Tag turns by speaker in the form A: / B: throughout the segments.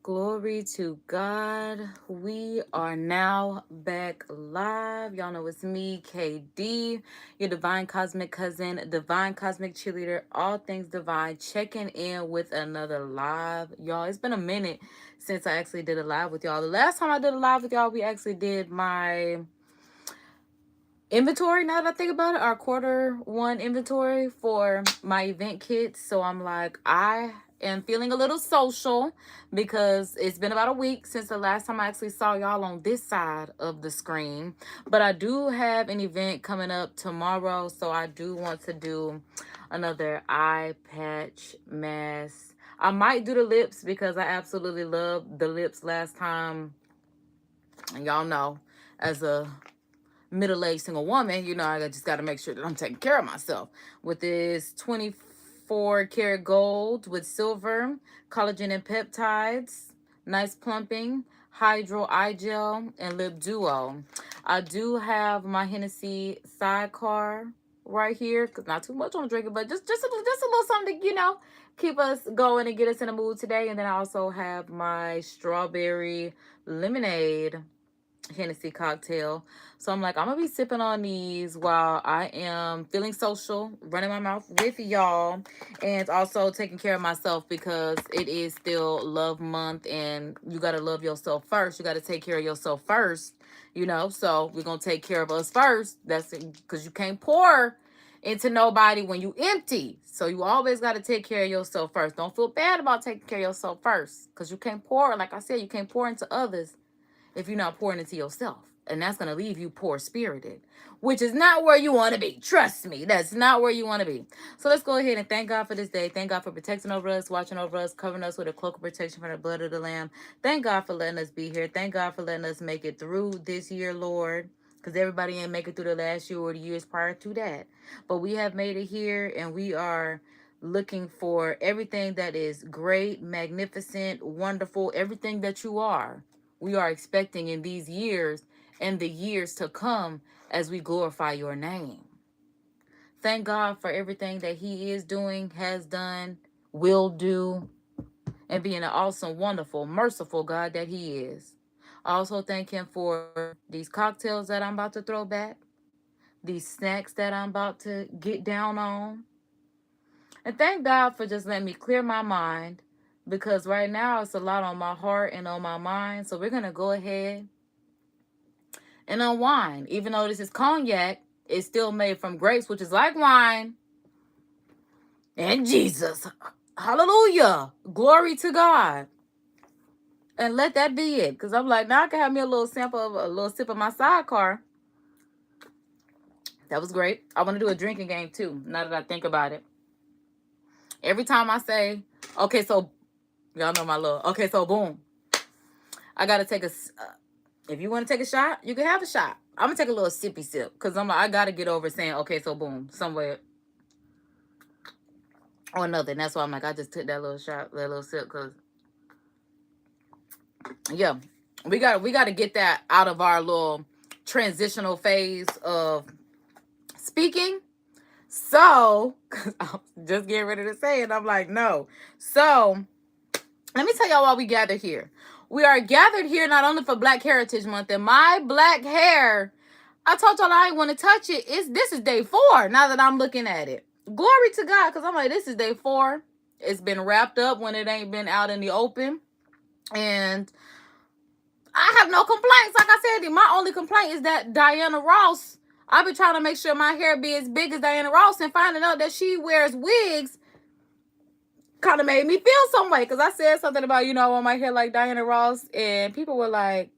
A: Glory to God. We are now back live. Y'all know it's me, KD, your divine cosmic cousin, divine cosmic cheerleader, all things divine, checking in with another live. Y'all, it's been a minute since I actually did a live with y'all. The last time I did a live with y'all, we actually did my inventory. Now that I think about it, our quarter 1 inventory for my event kits. So I'm like, I am feeling a little social because it's been about a week since the last time I actually saw y'all on this side of the screen. But I do have an event coming up tomorrow, so I do want to do another eye patch mask. I might do the lips because I absolutely loved the lips last time. And y'all know, as a middle-aged single woman, I just got to make sure that I'm taking care of myself with this 24 karat gold with silver, collagen and peptides, nice plumping, hydro eye gel, and lip duo. I do have my Hennessy sidecar right here, because not too much on the drinking, but just a little something to, keep us going and get us in the mood today. And then I also have my strawberry lemonade Hennessy cocktail. So I'm like, I'm gonna be sipping on these while I am feeling social, running my mouth with y'all, and also taking care of myself because it is still love month and you gotta love yourself first. You gotta take care of yourself first, so we're gonna take care of us first. That's because you can't pour into nobody when you empty. So you always got to take care of yourself first. Don't feel bad about taking care of yourself first, because you can't pour, like I said, you can't pour into others if you're not pouring into yourself. And that's going to leave you poor spirited, which is not where you want to be. Trust me, that's not where you want to be. So let's go ahead and thank God for this day. Thank God for protecting over us, watching over us, covering us with a cloak of protection from the blood of the Lamb. Thank God for letting us be here. Thank God for letting us make it through this year, Lord, because everybody ain't make it through the last year or the years prior to that. But we have made it here, and we are looking for everything that is great, magnificent, wonderful, everything that you are. We are expecting in these years and the years to come as we glorify your name. Thank God for everything that he is doing, has done, will do, and being an awesome, wonderful, merciful God that he is. I also thank him for these cocktails that I'm about to throw back, these snacks that I'm about to get down on. And thank God for just letting me clear my mind, because right now it's a lot on my heart and on my mind. So we're going to go ahead and unwind. Even though this is cognac, it's still made from grapes, which is like wine. And Jesus. Hallelujah. Glory to God. And let that be it. Because I'm like, now I can have me a little sample of a little sip of my sidecar. That was great. I want to do a drinking game too, now that I think about it. Every time I say, okay, so, y'all know my love. Okay, so boom. I got to take a, if you want to take a shot, you can have a shot. I'm going to take a little sippy sip, because I'm like, I got to get over saying, okay, so boom, somewhere or nothing. That's why I'm like, I just took that little shot, that little sip, because, yeah, we got to get that out of our little transitional phase of speaking. So, cause I'm just getting ready to say it, I'm like, no. So, let me tell y'all why we gathered here. We are gathered here not only for Black Heritage Month, and my black hair, I told y'all I ain't want to touch it. This is day 4 now that I'm looking at it. Glory to God, because I'm like, this is day 4. It's been wrapped up when it ain't been out in the open. And I have no complaints. Like I said, my only complaint is that Diana Ross, I've been trying to make sure my hair be as big as Diana Ross, and finding out that she wears wigs kind of made me feel some way, because I said something about, I want my hair like Diana Ross, and people were like,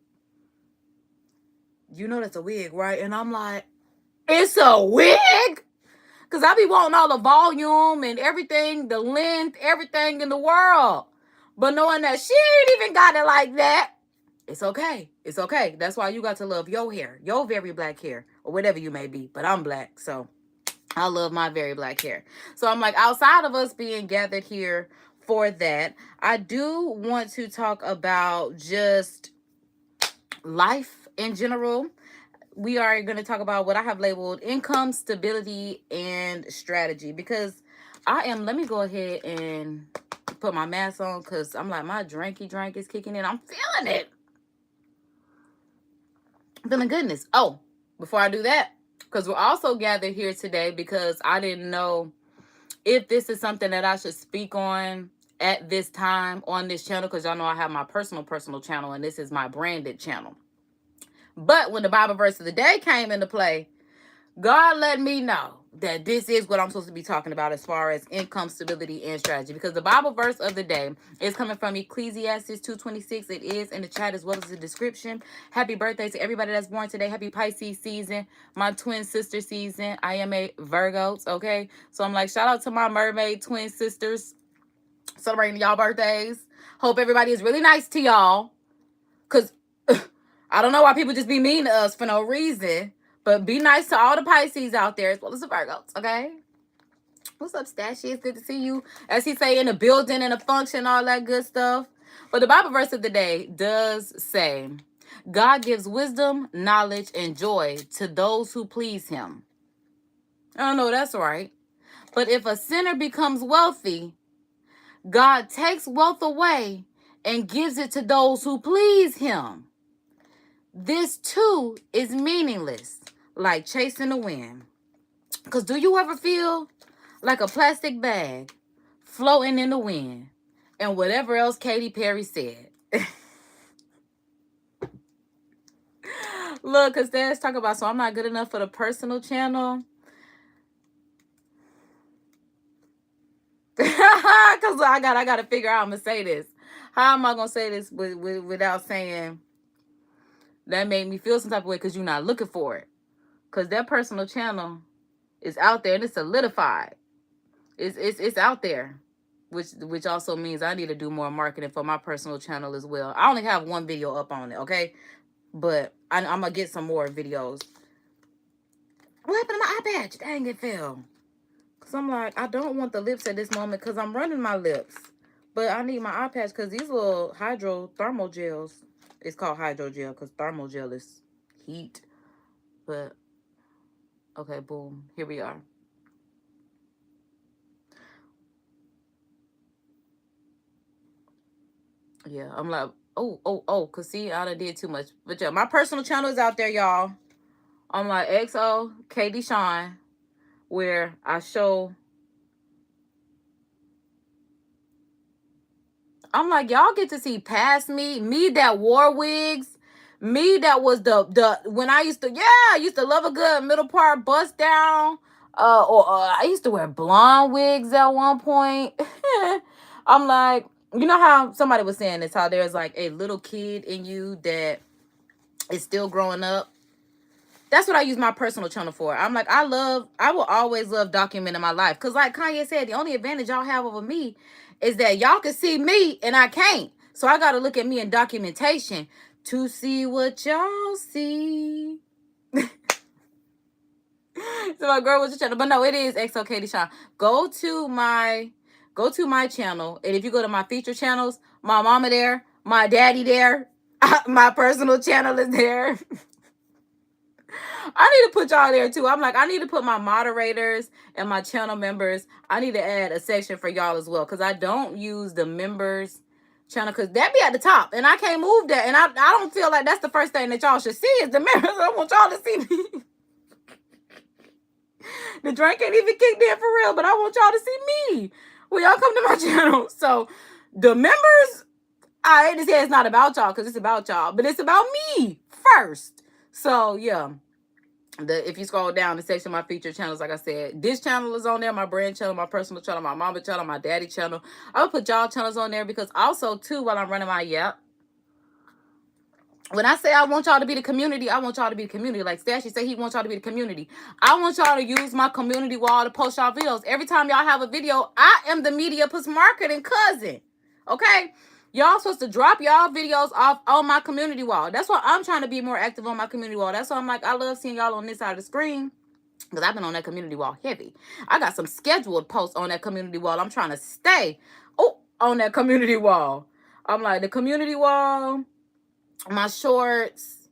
A: that's a wig, right? And I'm like, it's a wig? Because I be wanting all the volume and everything, the length, everything in the world. But knowing that she ain't even got it like that, it's okay. It's okay. That's why you got to love your hair, your very black hair, or whatever you may be. But I'm black, so I love my very black hair. So I'm like, outside of us being gathered here for that, I do want to talk about just life in general. We are going to talk about what I have labeled income, stability, and strategy, because let me go ahead and put my mask on because I'm like, my drink is kicking in. I'm feeling it. Feeling goodness. Oh, before I do that, because we're also gathered here today because I didn't know if this is something that I should speak on at this time on this channel, because y'all know I have my personal channel and this is my branded channel. But when the Bible verse of the day came into play, God let me know that this is what I'm supposed to be talking about as far as income stability and strategy. Because the Bible verse of the day is coming from Ecclesiastes 2:26. It is in the chat as well as the description. Happy birthday to everybody that's born today. Happy Pisces season. My twin sister season. I am a Virgo, okay? So I'm like, shout out to my mermaid twin sisters celebrating y'all birthdays. Hope everybody is really nice to y'all. Because I don't know why people just be mean to us for no reason. But be nice to all the Pisces out there as well as the Virgos, okay? What's up, Stashy? It's good to see you. As he say, in the building and the function, all that good stuff. But the Bible verse of the day does say, God gives wisdom, knowledge, and joy to those who please him. I don't know, that's right. But if a sinner becomes wealthy, God takes wealth away and gives it to those who please him. This too is meaningless, like chasing the wind. Because do you ever feel like a plastic bag floating in the wind and whatever else Katy Perry said? Look, because let's talk about, so I'm not good enough for the personal channel. Because I got to figure out how I'm going to say this. How am I going to say this without saying that made me feel some type of way because you're not looking for it? Because that personal channel is out there and it's solidified. It's out there, which also means I need to do more marketing for my personal channel as well. I only have one video up on it, okay? But I'm going to get some more videos. What happened to my eye patch? Dang, it fell. Because I'm like, I don't want the lips at this moment because I'm running my lips. But I need my eye patch because these little thermal gels. It's called hydrogel because thermal gel is heat. But, okay, boom. Here we are. Yeah, I'm like, because see, I done did too much. But yeah, my personal channel is out there, y'all. I'm like XO KD Sean, where I show. I'm like, y'all get to see past me that wore wigs, me that was the when I used to love a good middle part bust down. I used to wear blonde wigs at one point. I'm like, you know how somebody was saying this, how there's like a little kid in you that is still growing up. That's what I use my personal channel for. I'm like, I will always love documenting my life. Because like Kanye said, the only advantage y'all have over me is that y'all can see me and I can't. So I got to look at me in documentation to see what y'all see. So my girl, what's your channel? But no, it is XO Katie Sean. Go to my channel. And if you go to my feature channels, my mama there, my daddy there, my personal channel is there. I need to put y'all there too. I'm like, I need to put my moderators and my channel members. I need to add a section for y'all as well. Because I don't use the members channel. Because that be at the top. And I can't move that. And I don't feel like that's the first thing that y'all should see is the members. I want y'all to see me. The drink ain't even kicked in for real. But I want y'all to see me when y'all come to my channel. So the members, I hate to say it's not about y'all. Because it's about y'all. But it's about me first. So yeah. If you scroll down the section of my featured channels, like I said, this channel is on there, my brand channel, my personal channel, my mama channel, my daddy channel. I'll put y'all channels on there because also too, while I'm running my when I say I want y'all to be the community, I want y'all to be the community. Like Stashy said, he wants y'all to be the community. I want y'all to use my community wall to post y'all videos. Every time y'all have a video, I am the media plus marketing cousin. Okay? Y'all supposed to drop y'all videos off on my community wall. That's why I'm trying to be more active on my community wall. That's why I'm like, I love seeing y'all on this side of the screen. Because I've been on that community wall heavy. I got some scheduled posts on that community wall. I'm trying to stay on that community wall. I'm like, the community wall, my shorts,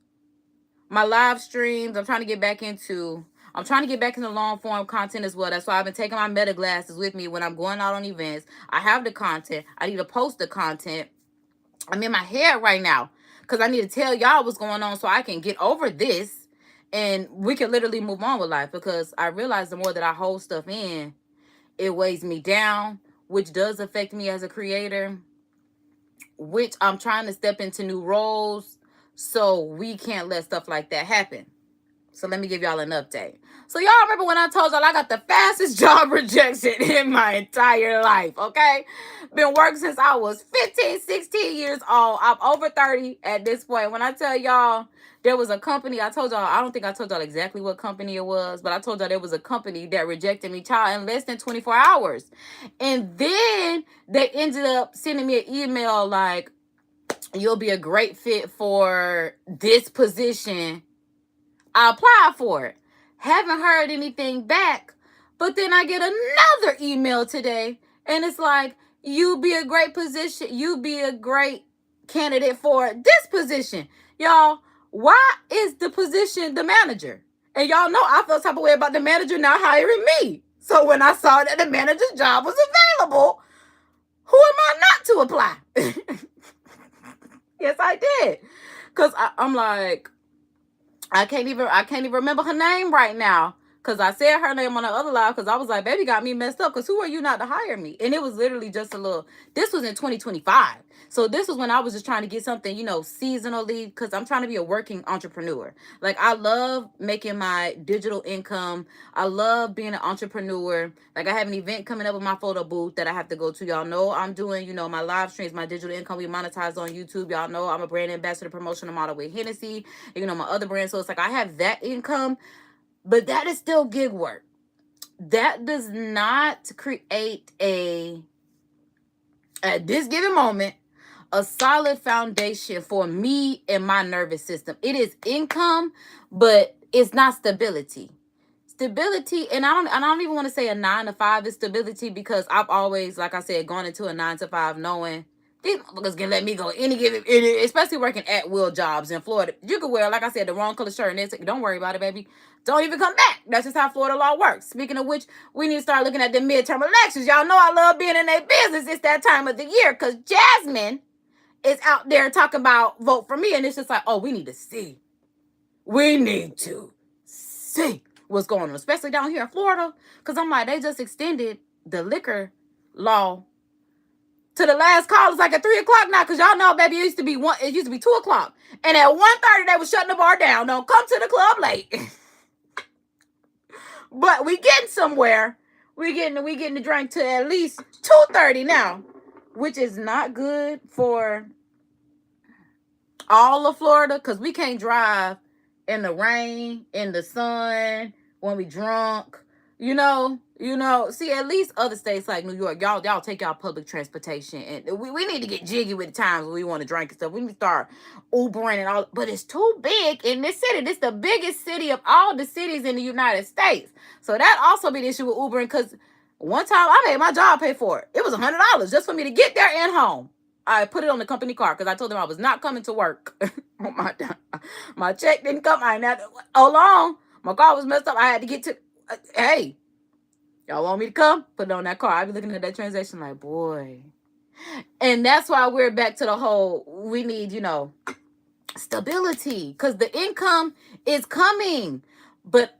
A: my live streams. I'm trying to get back into. I'm trying to get back into long form content as well. That's why I've been taking my meta glasses with me when I'm going out on events. I have the content. I need to post the content. I'm in my head right now because I need to tell y'all what's going on so I can get over this and we can literally move on with life, because I realize the more that I hold stuff in, it weighs me down, which does affect me as a creator, which I'm trying to step into new roles, so we can't let stuff like that happen. So let me give y'all an update. So y'all remember when I told y'all I got the fastest job rejection in my entire life, okay? Been working since I was 15, 16 years old. I'm over 30 at this point. When I tell y'all there was a company, I told y'all, I don't think I told y'all exactly what company it was, but I told y'all there was a company that rejected me, child, in less than 24 hours. And then they ended up sending me an email like, you'll be a great fit for this position. I applied for it. Haven't heard anything back. But then I get another email today, and it's like, you be a great position. You be a great candidate for this position. Y'all, why is the position the manager? And y'all know I felt type of way about the manager not hiring me. So when I saw that the manager's job was available, who am I not to apply? Yes, I did. Because I'm like, I can't even remember her name right now, because I said her name on the other live, because I was like, baby got me messed up, because who are you not to hire me? And it was literally just a little, this was in 2025. So this was when I was just trying to get something, seasonally, because I'm trying to be a working entrepreneur. Like, I love making my digital income. I love being an entrepreneur. Like, I have an event coming up with my photo booth that I have to go to. Y'all know I'm doing, my live streams, my digital income. We monetize on YouTube. Y'all know I'm a brand ambassador, promotional model with Hennessy, my other brand. So it's like I have that income, but that is still gig work. That does not create at this given moment, a solid foundation for me and my nervous system. It is income, but it's not stability. Stability, and I don't even want to say a 9 to 5 is stability, because I've always, like I said, gone into a 9 to 5 knowing these motherfuckers can let me go any given, especially working at will jobs in Florida. You could wear, like I said, the wrong color shirt and it's, don't worry about it, baby. Don't even come back. That's just how Florida law works. Speaking of which, we need to start looking at the midterm elections. Y'all know I love being in their business. It's that time of the year, because Jasmine is out there talking about vote for me, and it's just like, oh, we need to see. We need to see what's going on, especially down here in Florida, because I'm like, they just extended the liquor law to the last call. It's like at 3 o'clock now, because y'all know, baby, it used to be 2 o'clock, and at 1:30 they were shutting the bar down. Don't come to the club late. But we getting somewhere. We getting the drink to at least 2:30 now, which is not good for all of Florida, because we can't drive in the rain, in the sun, when we drunk, see, at least other states like New York, y'all take y'all public transportation, and we need to get jiggy with the times when we want to drink and stuff. We need to start Ubering and all, but it's too big in this city. This is the biggest city of all the cities in the United States. So that also be the issue with Ubering, because one time I made my job pay for it. It was $100 just for me to get there and home. I put it on the company card because I told them I was not coming to work. My check didn't come. I had long. My car was messed up. I had to get to. Hey, y'all want me to come? Put it on that car. I be looking at that transaction like, boy. And that's why we're back to the whole. We need, stability, because the income is coming. But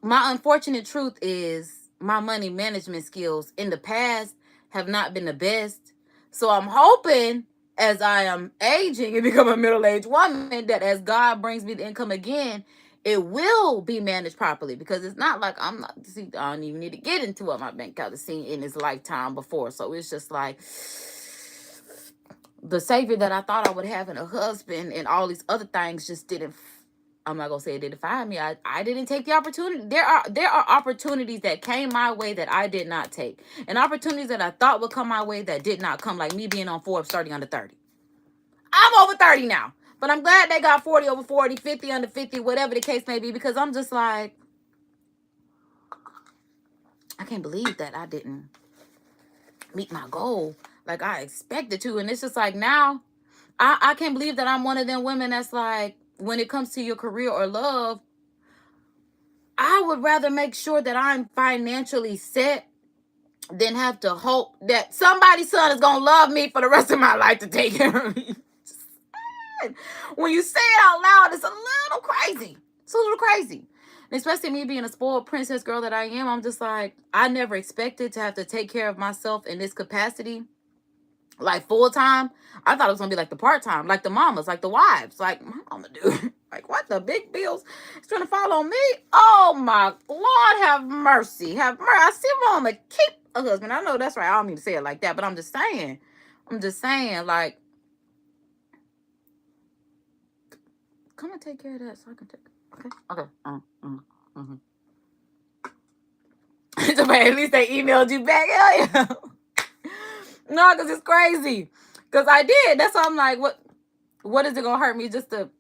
A: my unfortunate truth is my money management skills in the past have not been the best. So I'm hoping, as I am aging and become a middle-aged woman, that as God brings me the income again, it will be managed properly. Because it's not like I don't even need to get into what my bank account has seen in his lifetime before. So it's just like the savior that I thought I would have in a husband and all these other things just didn't. I'm not gonna say it didn't find me. I didn't take the opportunity. There are opportunities that came my way that I did not take, and opportunities that I thought would come my way that did not come. Like me being on Forbes starting under 30. I'm over 30 now, but I'm glad they got 40 over 40, 50 under 50, whatever the case may be, because I'm just like, I can't believe that I didn't meet my goal like I expected to, and it's just like now, I can't believe that I'm one of them women that's like, when it comes to your career or love, I would rather make sure that I'm financially set than have to hope that somebody's son is going to love me for the rest of my life to take care of me. When you say it out loud, it's a little crazy. It's a little crazy. And especially me being a spoiled princess girl that I am, I'm just like, I never expected to have to take care of myself in this capacity, like full time. I thought it was going to be like the part time, like the mamas, like the wives, like my mama do. Like, what, the big bills is trying to fall on me? Oh my Lord, have mercy. Have mercy. I see mama keep a husband. I know that's right. I don't mean to say it like that, but I'm just saying, like, come and take care of that so I can take. Okay. At least they emailed you back. Hell yeah. No, because it's crazy. Because I did. That's why I'm like, what is it going to hurt me just to...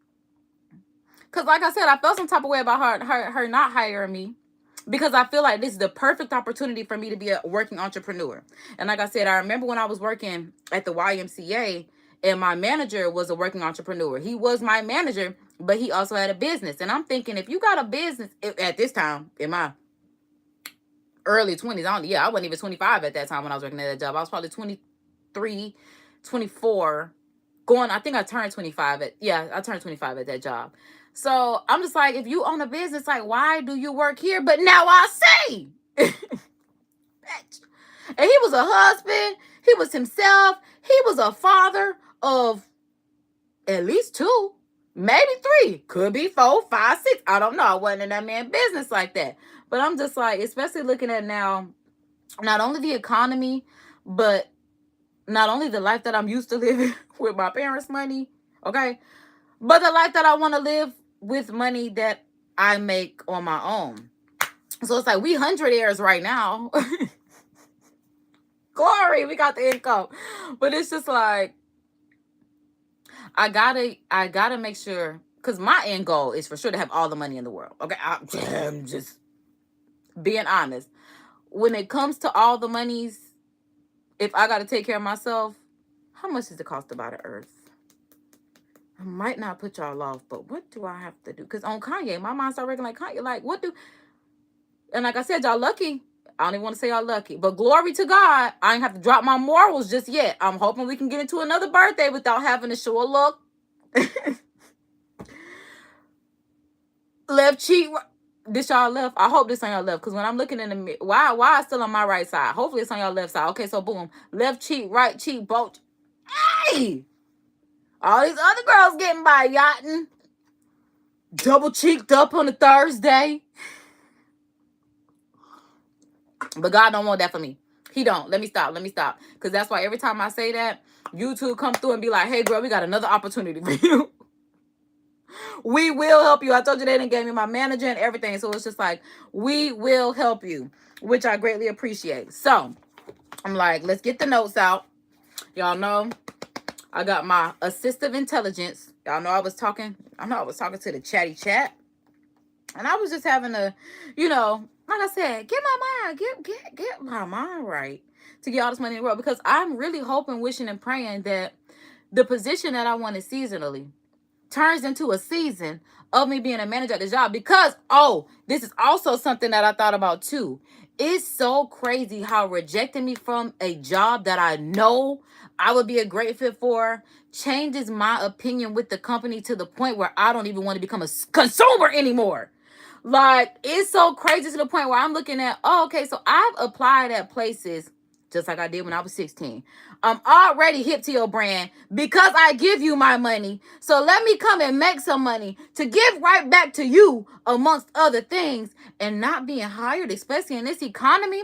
A: Because like I said, I felt some type of way about her not hiring me. Because I feel like this is the perfect opportunity for me to be a working entrepreneur. And like I said, I remember when I was working at the YMCA, and my manager was a working entrepreneur. He was my manager, but he also had a business. And I'm thinking, if you got a business at this time, in my early 20s, I wasn't even 25 at that time when I was working at that job. I was probably 23, 24, I think I turned 25 I turned 25 at that job. So I'm just like, if you own a business, like, why do you work here? But now I say, and he was a husband, he was himself, he was a father of at least 2, maybe 3, could be 4, 5, 6. I don't know. I wasn't in that man's business like that. But I'm just like, especially looking at now, not only the economy, but not only the life that I'm used to living with my parents' money, okay, but the life that I want to live with money that I make on my own. So it's like we 100-aires right now. Glory, we got the income. But it's just like, I gotta make sure, because my end goal is for sure to have all the money in the world. Okay, I'm just being honest. When it comes to all the monies, if I gotta take care of myself, how much does it cost to buy the earth? I might not put y'all off, but what do I have to do? Because on Kanye, my mind started working like Kanye. Like, what do... And like I said, y'all lucky. I don't even want to say y'all lucky. But glory to God, I ain't have to drop my morals just yet. I'm hoping we can get into another birthday without having to show a look. Left cheek. This y'all left. I hope this on y'all left. Because when I'm looking in the mirror, why I still on my right side? Hopefully it's on y'all left side. Okay, so boom. Left cheek, right cheek, both. Hey! All these other girls getting by yachting. Double cheeked up on a Thursday. But God don't want that for me. He don't. Let me stop. Because that's why every time I say that, YouTube come through and be like, hey, girl, we got another opportunity for you. We will help you. I told you they didn't give me my manager and everything. So it's just like, we will help you, which I greatly appreciate. So I'm like, let's get the notes out. Y'all know I got my assistive intelligence. Y'all know I was talking to the chatty chat. And I was just having a, like I said, get my mind right to get all this money in the world. Because I'm really hoping, wishing, and praying that the position that I wanted seasonally turns into a season of me being a manager at the job. Because, this is also something that I thought about too. It's so crazy how rejecting me from a job that I know I would be a great fit for changes my opinion with the company to the point where I don't even want to become a consumer anymore. Like, it's so crazy to the point where I'm looking at, okay, so I've applied at places just like I did when I was 16. I'm already hip to your brand because I give you my money. So let me come and make some money to give right back to you, amongst other things, and not being hired, especially in this economy.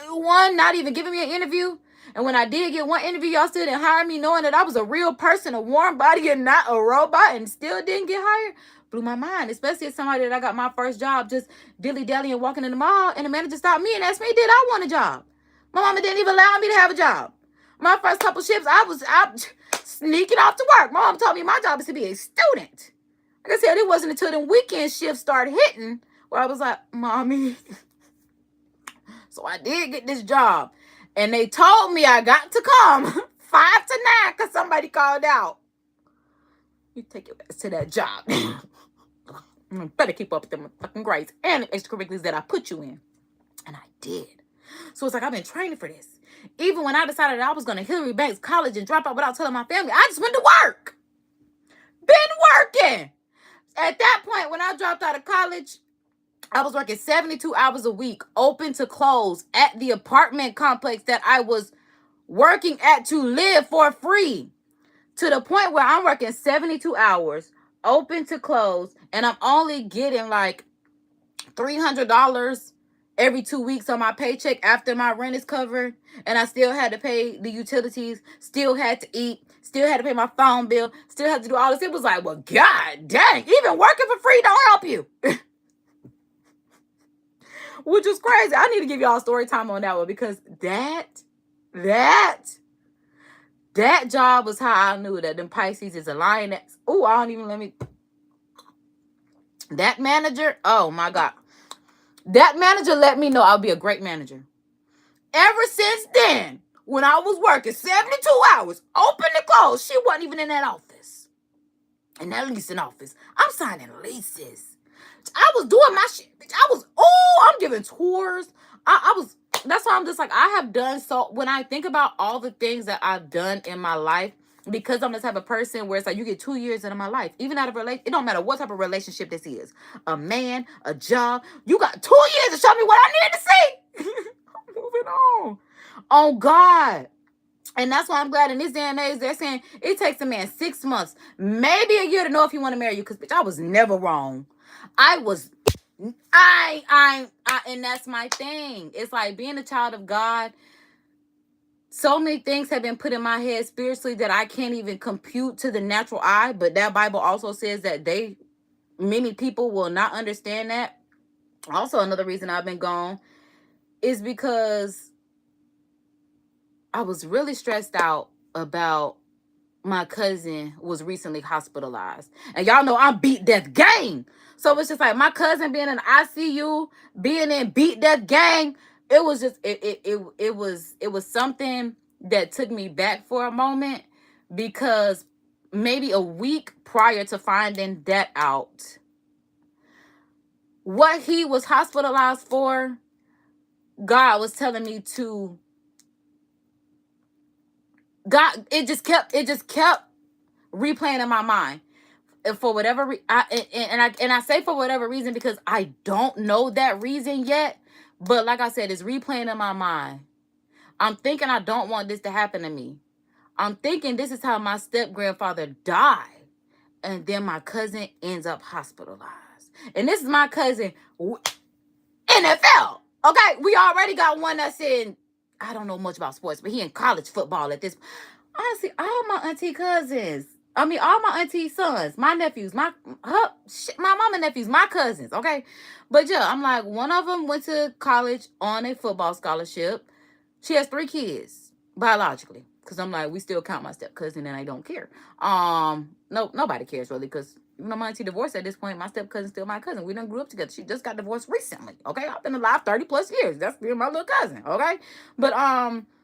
A: One, not even giving me an interview. And when I did get one interview, y'all still didn't hire me, knowing that I was a real person, a warm body, and not a robot, and still didn't get hired. Blew my mind, especially as somebody that I got my first job just dilly-dallying walking in the mall, and the manager stopped me and asked me, did I want a job? My mama didn't even allow me to have a job. My first couple shifts, I was out sneaking off to work. My mom told me my job is to be a student. Like I said, it wasn't until the weekend shifts started hitting where I was like, mommy. So I did get this job. And they told me I got to come 5 to 9 because somebody called out. You take your ass to that job. Better keep up with them fucking grades and the extracurriculars that I put you in. And I did. So it's like, I've been training for this. Even when I decided that I was going to Hillary Banks College and drop out without telling my family, I just went to work. Been working. At that point, when I dropped out of college, I was working 72 hours a week, open to close, at the apartment complex that I was working at to live for free. To the point where I'm working 72 hours, open to close, and I'm only getting like $300 every 2 weeks on my paycheck after my rent is covered. And I still had to pay the utilities, still had to eat, still had to pay my phone bill, still had to do all this. It was like, well, god dang, even working for free don't help you. Which is crazy. I need to give y'all story time on that one, because that job was how I knew that them Pisces is a lioness. Oh, I don't even let me. That manager, oh my God. That manager let me know I'll be a great manager. Ever since then, when I was working 72 hours, open to close, she wasn't even in that office. In that leasing office. I'm signing leases. I was doing my shit. I'm giving tours. That's why I'm just like, I have done so. When I think about all the things that I've done in my life, because I'm the type of person where it's like, you get 2 years into my life, even out of it don't matter what type of relationship this is, a man, a job, you got 2 years to show me what I need to see. I'm moving on. Oh God. And that's why I'm glad in this day and age, they're saying it takes a man 6 months, maybe a year to know if he want to marry you. Because bitch, I was never wrong. And that's my thing. It's like, being a child of God, so many things have been put in my head spiritually that I can't even compute to the natural eye. But that Bible also says that many people will not understand that. Also, another reason I've been gone is because I was really stressed out about my cousin was recently hospitalized. And y'all know I'm beat death gang. So it's just like, my cousin being in ICU, being in beat death gang, it was just it was something that took me back for a moment, because maybe a week prior to finding that out, what he was hospitalized for, God was telling me to God, it just kept replaying in my mind. And for whatever I say for whatever reason, because I don't know that reason yet. But like I said, it's replaying in my mind. I'm thinking I don't want this to happen to me. I'm thinking this is how my step-grandfather died. And then my cousin ends up hospitalized. And this is my cousin, NFL. Okay, we already got one that's in, I don't know much about sports, but he in college football at this. Honestly, all my auntie cousins, all my auntie sons, my nephews, my mama nephews, my cousins, okay? But yeah, I'm like, one of them went to college on a football scholarship. She has 3 kids, biologically. Because I'm like, we still count my step cousin and I don't care. No, nobody cares really, because even though my auntie divorced at this point, my step cousin's still my cousin. We done grew up together. She just got divorced recently, okay? I've been alive 30 plus years. That's still my little cousin, okay? But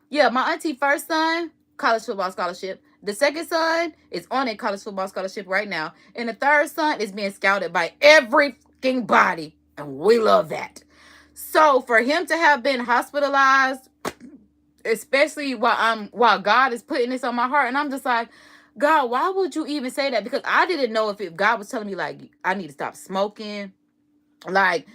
A: yeah, my auntie first son, college football scholarship. The second son is on a college football scholarship right now. And the third son is being scouted by every fucking body. And we love that. So for him to have been hospitalized, especially while God is putting this on my heart, and I'm just like, God, why would you even say that? Because I didn't know if God was telling me, like, I need to stop smoking. Like,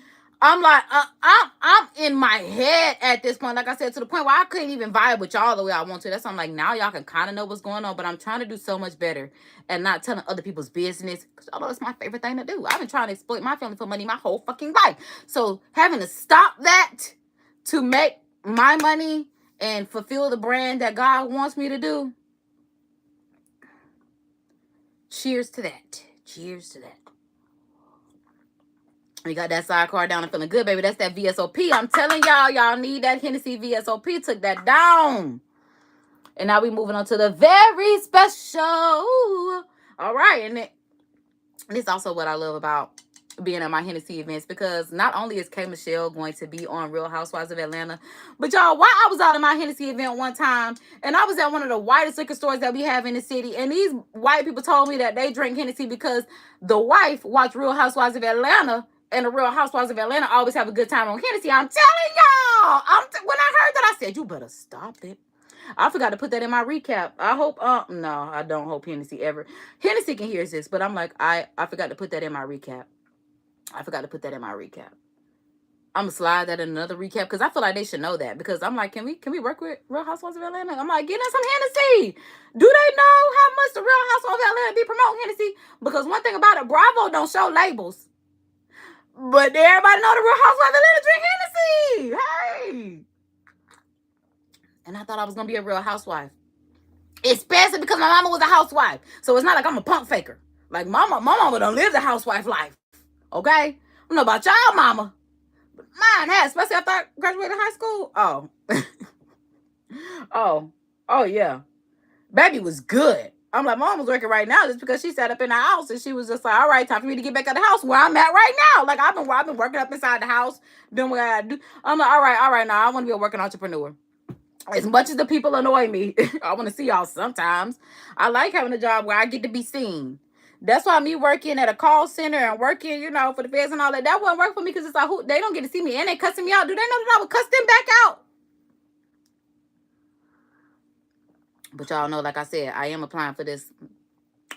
A: I'm like, I'm in my head at this point. Like I said, to the point where I couldn't even vibe with y'all the way I want to. That's why I'm like, now y'all can kind of know what's going on. But I'm trying to do so much better and not telling other people's business. Because y'all know it's my favorite thing to do. I've been trying to exploit my family for money my whole fucking life. So having to stop that to make my money and fulfill the brand that God wants me to do. Cheers to that. Cheers to that. We got that sidecar down and feeling good, baby. That's that VSOP. I'm telling y'all need that Hennessy VSOP. Took that down. And now we moving on to the very special. All right. And this is also what I love about being at my Hennessy events, because not only is K Michelle going to be on Real Housewives of Atlanta, but y'all, while I was out at my Hennessy event one time, and I was at one of the whitest liquor stores that we have in the city, and these white people told me that they drink Hennessy because the wife watched Real Housewives of Atlanta, and the Real Housewives of Atlanta always have a good time on Hennessy. I'm telling y'all, when I heard that, I said, you better stop it. I forgot to put that in my recap. I hope, no, I don't hope Hennessy can hear this, but I'm like, I forgot to put that in my recap. I'm gonna slide that in another recap because I feel like they should know that, because I'm like, can we work with Real Housewives of Atlanta? I'm like, get us some Hennessy. Do they know how much the Real Housewives of Atlanta be promoting Hennessy? Because one thing about it, Bravo don't show labels, but everybody know the Real Housewives of Atlanta drink Hennessy. Hey. And I thought I was gonna be a real housewife, especially because my mama was a housewife. So it's not like I'm a punk faker. Like my mama done lived the housewife life. Okay, I don't know about y'all, mama, but mine has, especially after I graduated high school. Oh yeah, baby was good. I'm like, mom was working right now just because she sat up in the house and she was just like, all right, time for me to get back at the house where I'm at right now. Like I've been working up inside the house, doing what I do. I'm like, all right, now I want to be a working entrepreneur. As much as the people annoy me, I want to see y'all sometimes. I like having a job where I get to be seen. That's why me working at a call center and working, for the feds and all that wouldn't work for me, because it's like, they don't get to see me and they cussing me out. Do they know that I would cuss them back out? But y'all know, like I said, I am applying for this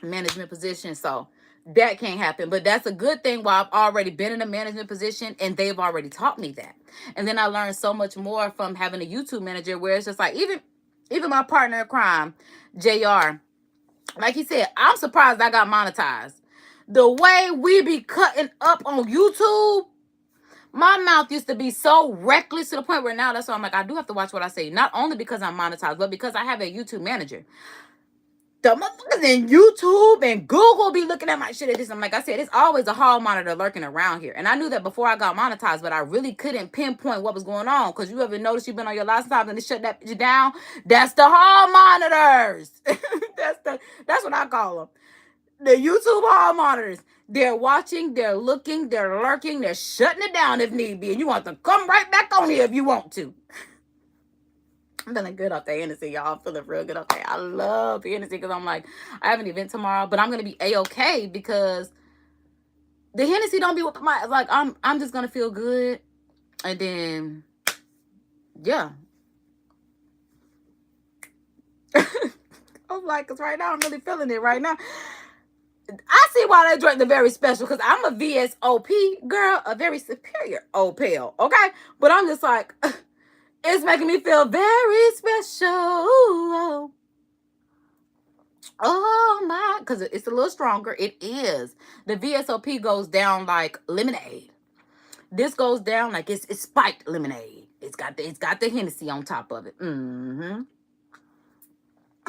A: management position, so that can't happen. But that's a good thing. While I've already been in a management position and they've already taught me that. And then I learned so much more from having a YouTube manager, where it's just like, even my partner in crime, JR, like he said, I'm surprised I got monetized. The way we be cutting up on YouTube, my mouth used to be so reckless to the point where now that's why I'm like, I do have to watch what I say. Not only because I'm monetized, but because I have a YouTube manager. The motherfuckers in YouTube and Google be looking at my shit at this. I'm like I said, it's always a hall monitor lurking around here. And I knew that before I got monetized, but I really couldn't pinpoint what was going on. Because you ever notice you've been on your last time and they shut that bitch down? That's the hall monitors. That's what I call them. The YouTube hall monitors. They're watching, they're looking, they're lurking, they're shutting it down if need be. And you want to come right back on here if you want to. I'm feeling good off the Hennessy, y'all. I'm feeling real good off that. I love Hennessy because I'm like, I have an event tomorrow, but I'm going to be A-okay because the Hennessy don't be with my, like, I'm just going to feel good. And then, yeah. I'm like, because right now I'm really feeling it right now. I see why they drink the very special, because I'm a VSOP girl, a very superior Opal, okay? But I'm just like, it's making me feel very special. Oh my, because it's a little stronger. It is. The VSOP goes down like lemonade. This goes down like it's spiked lemonade. It's got the Hennessy on top of it.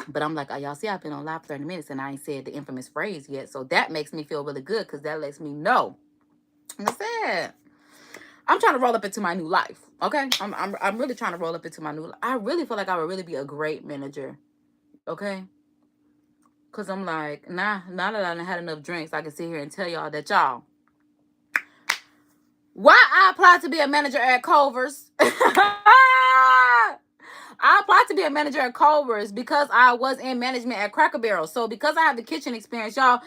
A: But I'm like, oh, y'all see, I've been on live for 30 minutes and I ain't said the infamous phrase yet. So that makes me feel really good, because that lets me know. I said, I'm trying to roll up into my new life. Okay? I'm really trying to roll up into my new life. I really feel like I would really be a great manager. Okay? Because I'm like, now that I done had enough drinks, I can sit here and tell y'all that, y'all, why I applied to be a manager at Culver's. I applied to be a manager at Culver's because I was in management at Cracker Barrel. So because I have the kitchen experience, y'all,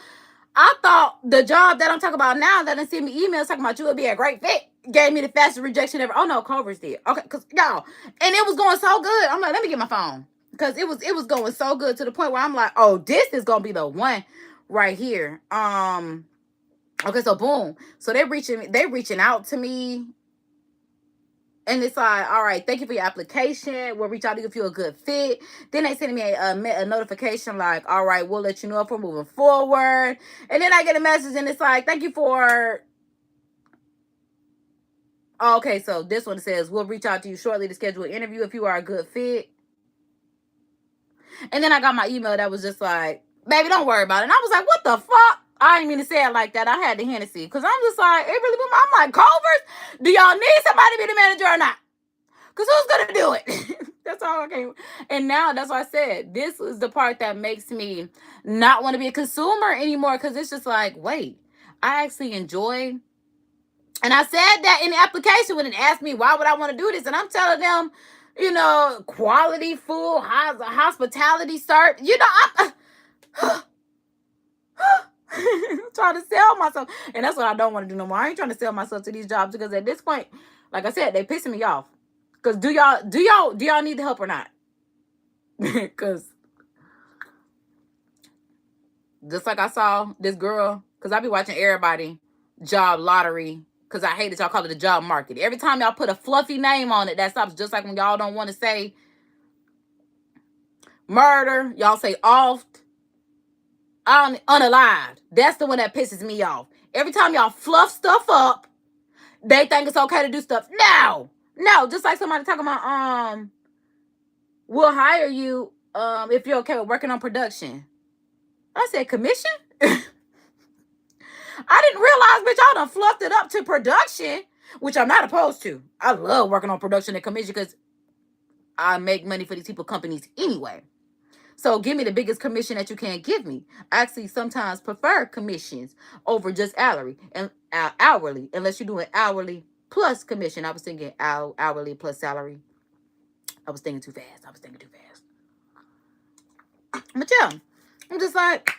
A: I thought the job that I'm talking about now, that I sent me emails talking about you would be a great fit, gave me the fastest rejection ever. Oh no, Culver's did. Okay, because y'all, and it was going so good. I'm like, let me get my phone, because it was going so good to the point where I'm like, oh, this is gonna be the one right here. Okay, so boom. So they reaching out to me. And it's like, all right, thank you for your application. We'll reach out to you if you're a good fit. Then they send me a notification like, all right, we'll let you know if we're moving forward. And then I get a message and it's like, thank you for... Oh, okay, so this one says, we'll reach out to you shortly to schedule an interview if you are a good fit. And then I got my email that was just like, baby, don't worry about it. And I was like, what the fuck? I didn't mean to say it like that. I had the Hennessy. Because I'm just like, it really, I'm like, Culver's, do y'all need somebody to be the manager or not? Because who's going to do it? That's all I came. And now, that's why I said, this is the part that makes me not want to be a consumer anymore. Because it's just like, wait, I actually enjoy And I said that in the application when it asked me why would I want to do this. And I'm telling them, you know, quality food, hospitality cert. You know, I'm trying to sell myself. And that's what I don't want to do no more. I ain't trying to sell myself to these jobs because at this point, like I said, they pissing me off. Because do y'all need the help or not? Because just like I saw this girl, because I be watching everybody job lottery, because I hate that y'all call it the job market. Every time y'all put a fluffy name on it, that stops. Just like when y'all don't want to say murder, y'all say oft, unalived. That's the one that pisses me off. Every time y'all fluff stuff up, they think it's okay to do stuff. No, just like somebody talking about, we'll hire you if you're okay with working on production. I said, commission? I didn't realize, bitch, y'all done fluffed it up to production, which I'm not opposed to. I love working on production and commission because I make money for these people companies anyway. So give me the biggest commission that you can give me. I actually sometimes prefer commissions over just hourly, unless you're doing hourly plus commission. I was thinking hourly plus salary. I was thinking too fast. But yeah, I'm just like,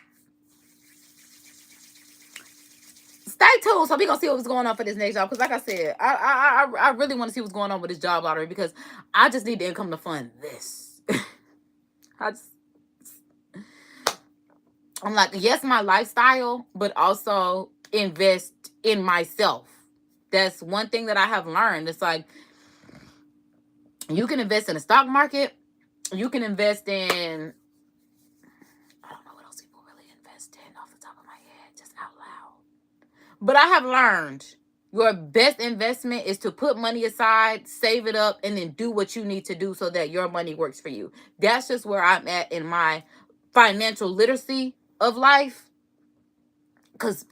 A: stay tuned. So we gonna see what's going on for this next job. Because like I said, I really want to see what's going on with this job lottery because I just need the income to fund this. I'm like, yes, my lifestyle, but also invest in myself. That's one thing that I have learned. It's like, you can invest in the stock market. You can invest in, I don't know what else people really invest in off the top of my head, just out loud. But I have learned your best investment is to put money aside, save it up, and then do what you need to do so that your money works for you. That's just where I'm at in my financial literacy of life. Because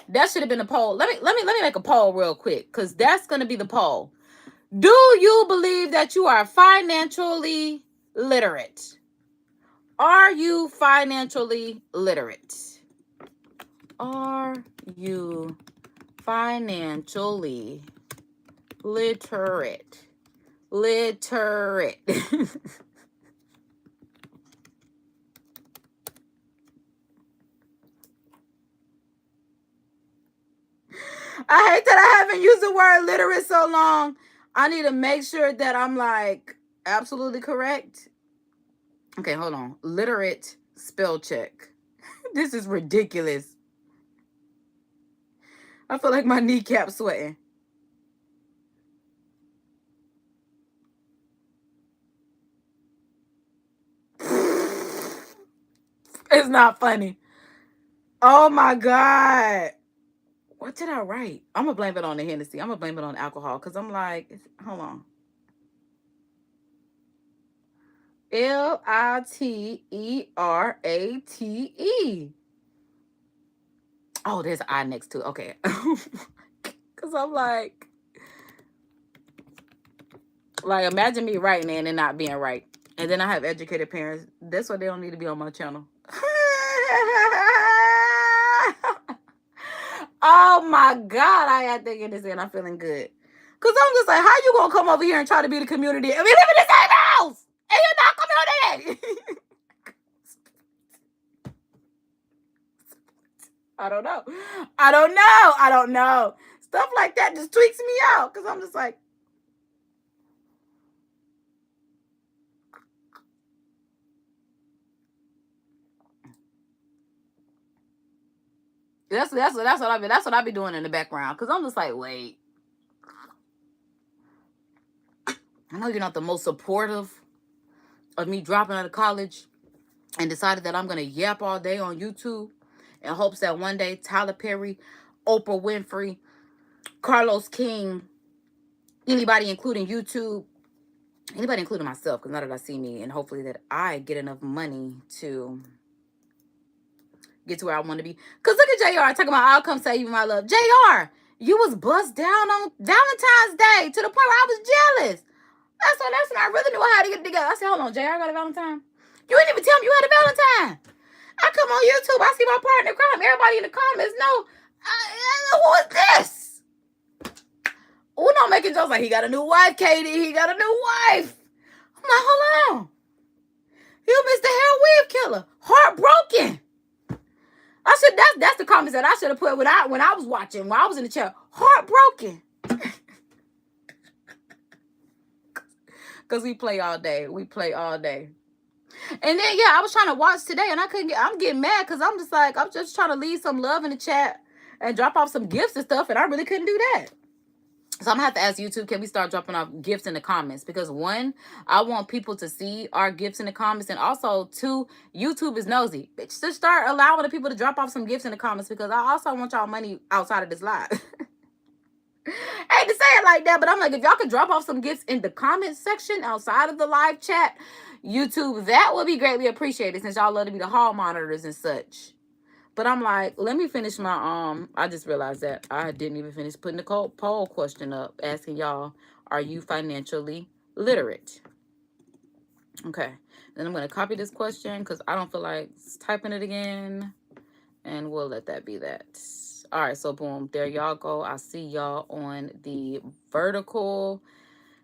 A: that should have been a poll. Let me make a poll real quick, because that's going to be the poll. Do you believe that you are financially literate? Are you financially literate? Are you financially literate? I hate that I haven't used the word literate so long. I need to make sure that I'm like absolutely correct. Okay, hold on. Literate spell check. This is ridiculous. I feel like my kneecap's sweating. It's not funny. Oh my God. What did I write? I'm going to blame it on the Hennessy. I'm going to blame it on alcohol because I'm like, hold on. Literate. Oh, there's an I next to it. Okay. Because I'm like, imagine me writing it and not being right. And then I have educated parents. That's why they don't need to be on my channel. Oh my God, I had thinking this and I'm feeling good. Because I'm just like, how you going to come over here and try to be the community? I mean, live in the same house. And you're not community. I don't know. Stuff like that just tweaks me out. Because I'm just like, that's what I be doing in the background. Because I'm just like, wait. I know you're not the most supportive of me dropping out of college and decided that I'm going to yap all day on YouTube in hopes that one day Tyler Perry, Oprah Winfrey, Carlos King, anybody including YouTube, anybody including myself, because now that I see me, and hopefully that I get enough money to get to where I want to be. Because look at JR talking about I'll come save you, my love. JR, you was buzzed down on Valentine's Day to the point where I was jealous. That's when I really knew how to get it together. I said, hold on, JR, I got a Valentine? You didn't even tell me you had a Valentine. I come on YouTube, I see my partner in crime. Everybody in the comments know, who is this? on making jokes like, he got a new wife, Katie. He got a new wife. I'm like, hold on. You Mr. Hair Weave Killer. Heartbroken. That's the comments that I should have put when I was watching, when I was in the chair. Heartbroken. Because we play all day. We play all day. And then, yeah, I was trying to watch today, and I couldn't get, I'm getting mad because I'm just like, I'm just trying to leave some love in the chat and drop off some gifts and stuff, and I really couldn't do that. So I'm going to have to ask YouTube, can we start dropping off gifts in the comments? Because one, I want people to see our gifts in the comments. And also, two, YouTube is nosy. Bitch, just start allowing the people to drop off some gifts in the comments, because I also want y'all money outside of this live. I hate to say it like that, but I'm like, if y'all could drop off some gifts in the comment section outside of the live chat, YouTube, that would be greatly appreciated, since y'all love to be the hall monitors and such. But I'm like, let me finish my, I just realized that I didn't even finish putting the poll question up, asking y'all, are you financially literate? Okay. Then I'm going to copy this question because I don't feel like typing it again. And we'll let that be that. All right. So, boom. There y'all go. I see y'all on the vertical.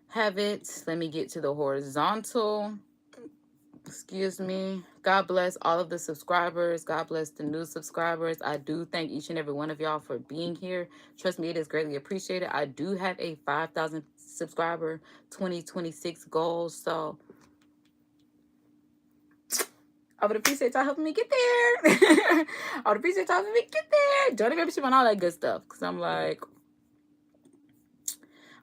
A: Have it. Let me get to the horizontal. Excuse me. God bless all of the subscribers. God bless the new subscribers. I do thank each and every one of y'all for being here. Trust me, it is greatly appreciated. I do have a 5,000 subscriber 2026 goal. So I would appreciate y'all helping me get there. I would appreciate y'all helping me get there. Join the membership and all that good stuff. Because I'm like,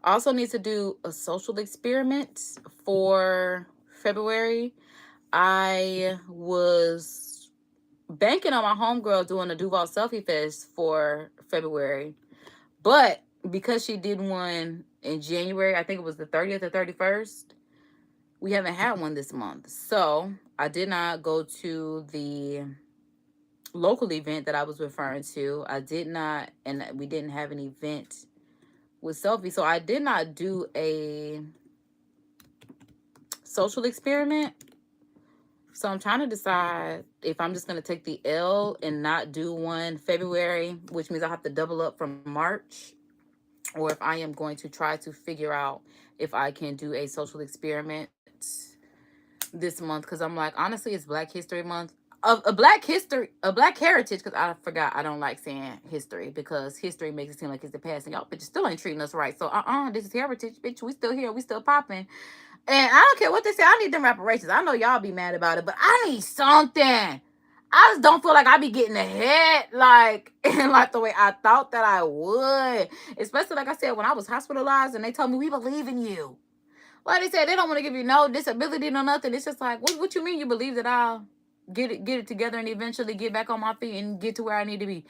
A: I also need to do a social experiment for February. I was banking on my homegirl doing a Duval Selfie Fest for February. But because she did one in January, I think it was the 30th or 31st, we haven't had one this month. So I did not go to the local event that I was referring to. I did not, and we didn't have an event with Selfie. So I did not do a social experiment. So I'm trying to decide if I'm just going to take the L and not do one February, which means I have to double up from March, or if I am going to try to figure out if I can do a social experiment this month. Because I'm like, honestly, it's Black History Month. A Black Heritage, because I forgot I don't like saying history, because history makes it seem like it's the past, and y'all bitches still ain't treating us right. So this is heritage, bitch. We still here, we still popping. And I don't care what they say. I need them reparations. I know y'all be mad about it, but I need something. I just don't feel like I be getting ahead like the way I thought that I would. Especially, like I said, when I was hospitalized and they told me, we believe in you. Like they said, they don't want to give you no disability, no nothing. It's just like, what you mean you believe that I'll get it together and eventually get back on my feet and get to where I need to be?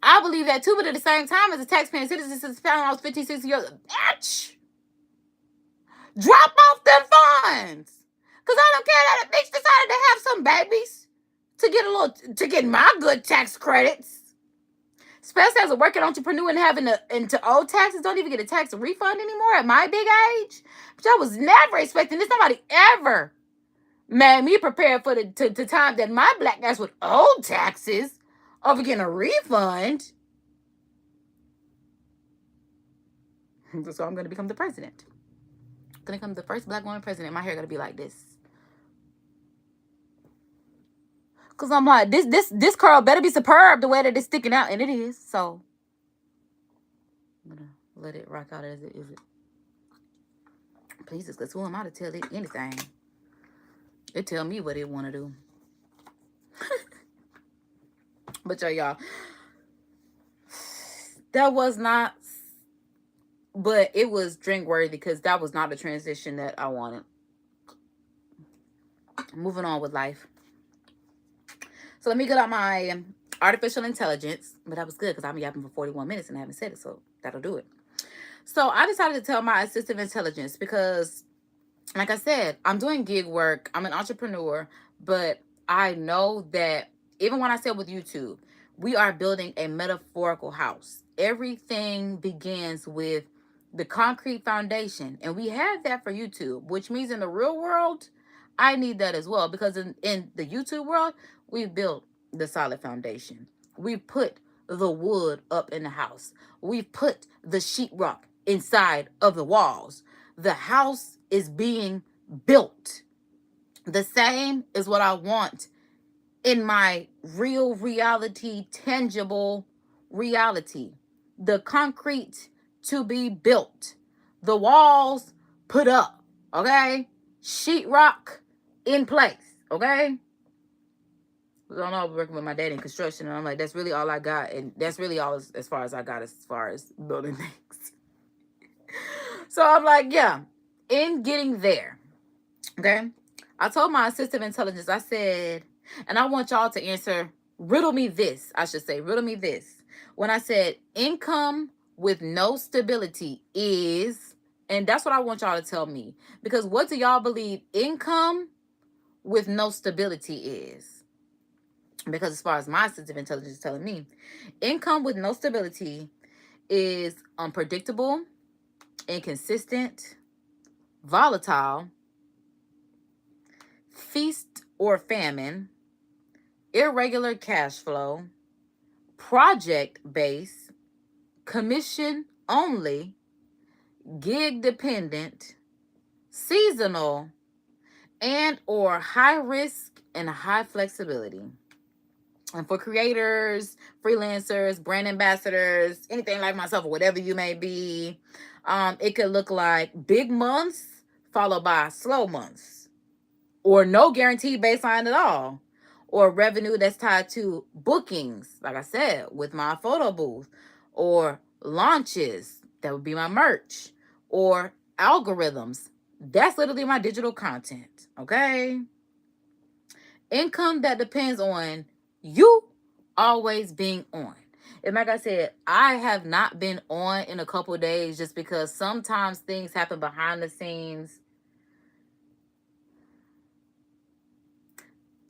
A: I believe that too, but at the same time, as a taxpaying citizen, since I was 15, 16 years old, bitch, drop off them funds. Because I don't care that a bitch decided to have some babies to get my good tax credits. Especially as a working entrepreneur and having to owe taxes, don't even get a tax refund anymore at my big age. But I was never expecting this. Nobody ever made me prepare for the time that my black ass would owe taxes over getting a refund. So I'm going to become the president. I'm going to become the first black woman president. My hair going to be like this. Because I'm like, this curl better be superb the way that it's sticking out. And it is. So I'm going to let it rock out as it is. Please, because who am I to tell it anything? It tell me what it want to do. But y'all, that was not, but it was drink worthy, because that was not the transition that I wanted. Moving on with life. So let me get out my artificial intelligence. But that was good, because I'm yapping for 41 minutes and I haven't said it. So that'll do it. So I decided to tell my assistive intelligence because, like I said, I'm doing gig work. I'm an entrepreneur. But I know that even when I said with YouTube, we are building a metaphorical house. Everything begins with the concrete foundation. And we have that for YouTube, which means in the real world, I need that as well. Because in the YouTube world, we've built the solid foundation. We put the wood up in the house. We put the sheetrock inside of the walls. The house is being built. The same is what I want in my real reality, tangible reality. The concrete to be built. The walls put up. Okay? Sheetrock in place. Okay? I don't know, I was working with my dad in construction, and I'm like, that's really all I got. And that's really all as far as I got as far as building things. So I'm like, yeah, in getting there. Okay? I told my assistive intelligence, I said, and I want y'all to answer, riddle me this, I should say, riddle me this. When I said income with no stability is, and that's what I want y'all to tell me. Because what do y'all believe income with no stability is? Because as far as my assistive intelligence is telling me, income with no stability is unpredictable, inconsistent, volatile, feast or famine, irregular cash flow, project-based, commission only, gig dependent, seasonal, and or high risk and high flexibility. And for creators, freelancers, brand ambassadors, anything like myself, or whatever you may be, it could look like big months followed by slow months, or no guaranteed baseline at all, or revenue that's tied to bookings, like I said, with my photo booth, or launches, that would be my merch, or algorithms. That's literally my digital content, okay? Income that depends on you always being on. And like I said, I have not been on in a couple days just because sometimes things happen behind the scenes.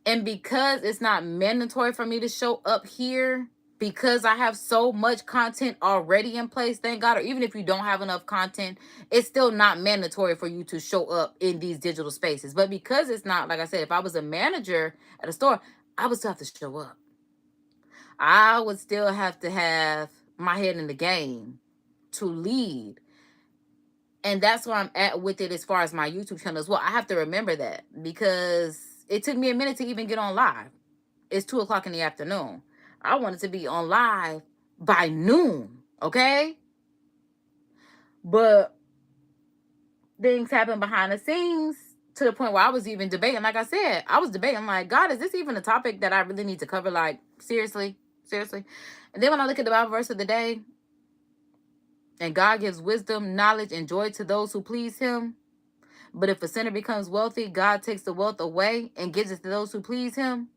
A: And because it's not mandatory for me to show up here, because I have so much content already in place, thank God, or even if you don't have enough content, it's still not mandatory for you to show up in these digital spaces. But because it's not, like I said, if I was a manager at a store, I would still have to show up. I would still have to have my head in the game to lead. And that's where I'm at with it as far as my YouTube channel as well. I have to remember that because it took me a minute to even get on live. It's 2 o'clock in the afternoon. I wanted to be on live by noon, okay? But things happen behind the scenes to the point where I was even debating. Like I said, I was debating, like, God, is this even a topic that I really need to cover? Like, seriously? Seriously? And then when I look at the Bible verse of the day, and God gives wisdom, knowledge, and joy to those who please him. But if a sinner becomes wealthy, God takes the wealth away and gives it to those who please him.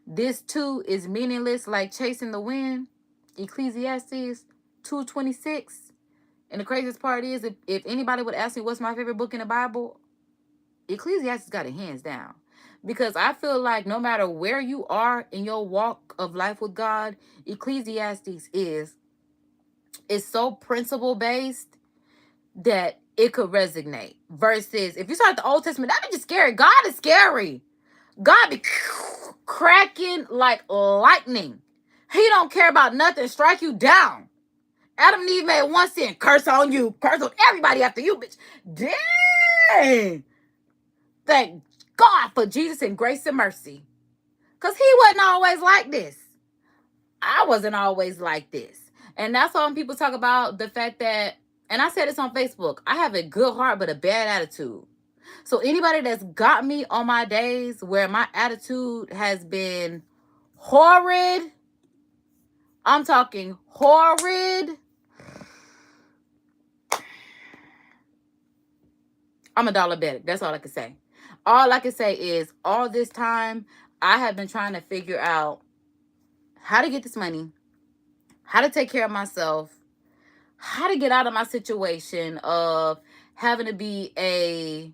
A: This too is meaningless, like chasing the wind. Ecclesiastes 2:26. And the craziest part is, if anybody would ask me what's my favorite book in the Bible, Ecclesiastes got it hands down. Because I feel like no matter where you are in your walk of life with God, Ecclesiastes is so principle based that it could resonate. Versus if you start the Old Testament, that be just scary. God is scary. God be cracking like lightning. He don't care about nothing. Strike you down. Adam and Eve made one sin. Curse on you. Curse on everybody after you, bitch. Dang. Thank God for Jesus and grace and mercy. Because he wasn't always like this. I wasn't always like this. And that's why when people talk about the fact that, and I said this on Facebook, I have a good heart but a bad attitude. So anybody that's got me on my days where my attitude has been horrid, I'm talking horrid, I'm a $1 That's all I can say. All I can say is all this time, I have been trying to figure out how to get this money, how to take care of myself, how to get out of my situation of having to be a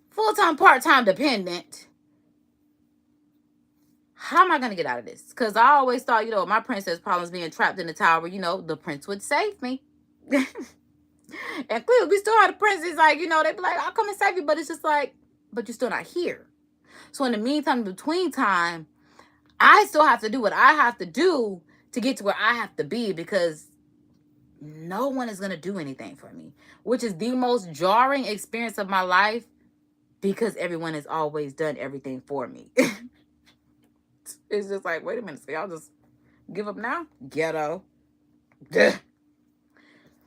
A: full-time, part-time dependent. How am I going to get out of this? Because I always thought, you know, my princess problems being trapped in the tower, you know, the prince would save me. And clearly, we still had a prince. It's like, you know, they'd be like, I'll come and save you. But it's just like, but you're still not here. So in the meantime, in between time, I still have to do what I have to do to get to where I have to be, because no one is going to do anything for me, which is the most jarring experience of my life because everyone has always done everything for me. It's just like, wait a minute, so y'all just give up now? Ghetto.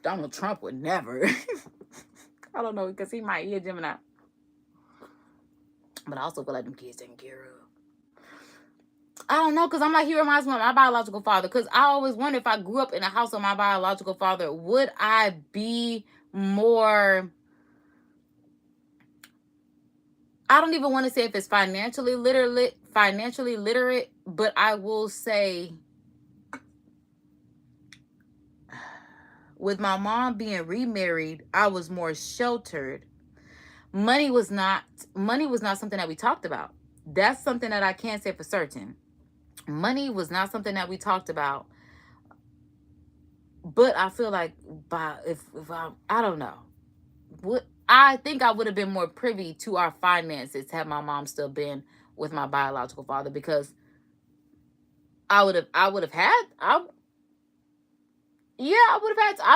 A: Donald Trump would never. I don't know, because he might. He a Gemini. But I also feel like them kids taking care of. I don't know, because I'm like, he reminds me of my biological father. Because I always wonder, if I grew up in a house of my biological father, would I be more... I don't even want to say if it's financially literate, but I will say, with my mom being remarried, I was more sheltered. Money was not something that we talked about. That's something that I can't say for certain. Money was not something that we talked about. But I feel like, if I don't know. I think I would have been more privy to our finances had my mom still been with my biological father, because I would have had, I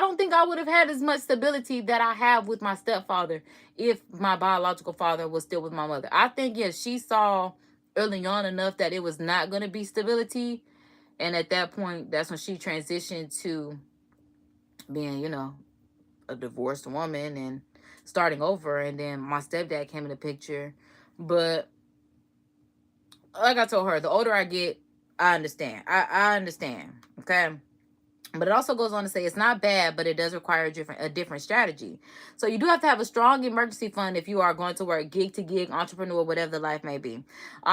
A: don't think I would have had as much stability that I have with my stepfather if my biological father was still with my mother. I think, yes, she saw early on enough that it was not going to be stability. And at that point, that's when she transitioned to being, a divorced woman and starting over. And then my stepdad came in the picture. But like I told her, the older I get, I understand. I understand. Okay. But it also goes on to say it's not bad, but it does require a different strategy. So you do have to have a strong emergency fund if you are going to work gig to gig, entrepreneur, whatever the life may be.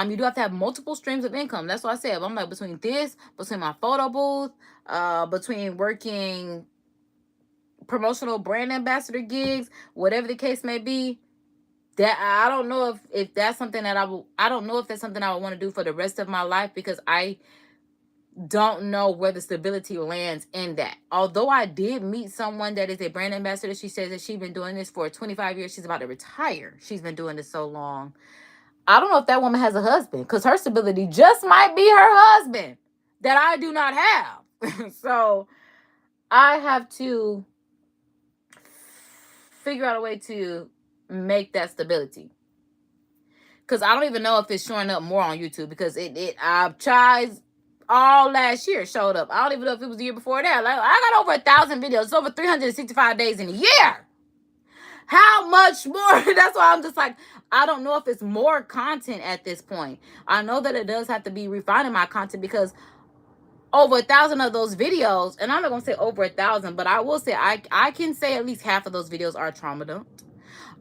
A: You do have to have multiple streams of income. That's what I said. I'm like, between my photo booth, between working promotional brand ambassador gigs, whatever the case may be. That I don't know if that's something that I don't know if that's something I would want to do for the rest of my life, because I don't know where the stability lands in that. Although I did meet someone that is a brand ambassador. She says that she's been doing this for 25 years. She's about to retire. She's been doing this so long. I don't know if that woman has a husband, because her stability just might be her husband that I do not have. So I have to figure out a way to make that stability. Because I don't even know if it's showing up more on YouTube, because I've tried all last year, showed up. I don't even know if it was the year before that. Like, I got over 1,000 videos. It's over 365 days in a year. How much more? That's why I'm just like, I don't know if it's more content at this point. I know that it does have to be refining my content, because over 1,000 of those videos, and I'm not going to say over 1,000, but I will say I can say at least half of those videos are trauma dumped.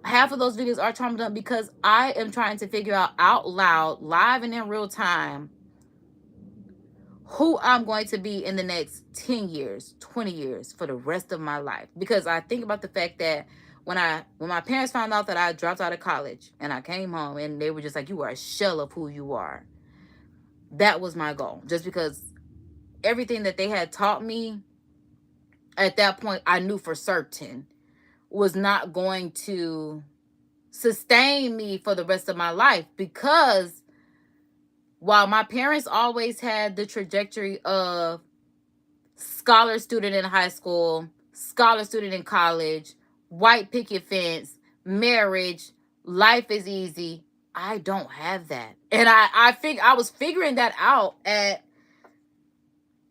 A: Half of those videos are trauma dumped because I am trying to figure out loud, live and in real time, who I'm going to be in the next 10 years, 20 years, for the rest of my life. Because I think about the fact that when my parents found out that I dropped out of college and I came home, and they were just like, you are a shell of who you are. That was my goal. Just because everything that they had taught me at that point, I knew for certain was not going to sustain me for the rest of my life. Because while my parents always had the trajectory of scholar student in high school, scholar student in college, white picket fence, marriage, life is easy, I don't have that. And I was figuring that out at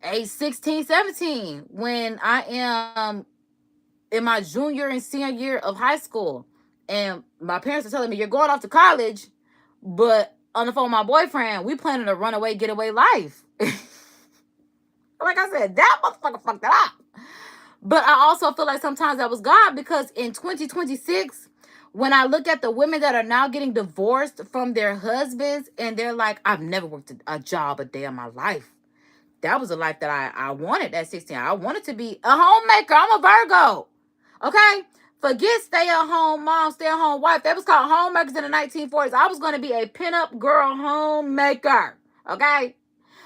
A: age 16, 17, when I am in my junior and senior year of high school. And my parents are telling me, you're going off to college, but on the phone with my boyfriend, we planning a runaway getaway life. Like I said, that motherfucker fucked that up. But I also feel like sometimes that was God, because in 2026, when I look at the women that are now getting divorced from their husbands, and they're like, I've never worked a job a day in my life. That was a life that I wanted at 16. I wanted to be a homemaker. I'm a Virgo. Okay? Forget stay-at-home mom, stay-at-home wife. They was called homemakers in the 1940s. I was going to be a pinup girl homemaker. Okay?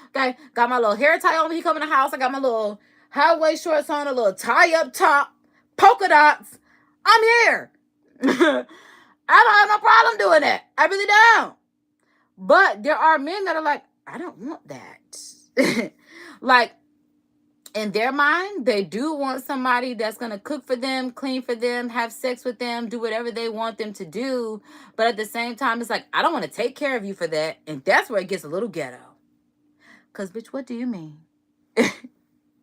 A: Okay? Got my little hair tie on when he come in the house. I got my little high-waist shorts on, a little tie up top, polka dots. I'm here. I don't have no problem doing that. I really don't. But there are men that are like, I don't want that. Like, in their mind, they do want somebody that's going to cook for them, clean for them, have sex with them, do whatever they want them to do. But at the same time, it's like, I don't want to take care of you for that. And that's where it gets a little ghetto. Because, bitch, what do you mean?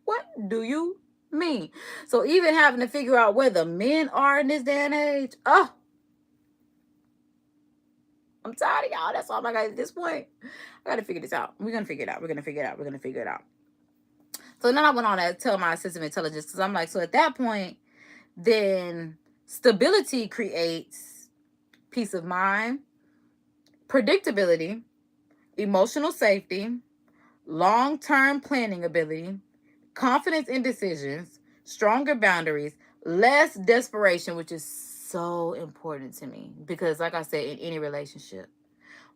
A: What do you mean? So even having to figure out where the men are in this day and age, oh, I'm tired of y'all. That's all I got at this point. I got to figure this out. We're going to figure it out. We're going to figure it out. We're going to figure it out. So then I went on to tell my system intelligence, because I'm like, so at that point, then stability creates peace of mind, predictability, emotional safety, long-term planning ability, confidence in decisions, stronger boundaries, less desperation, which is so important to me. Because like I said, in any relationship,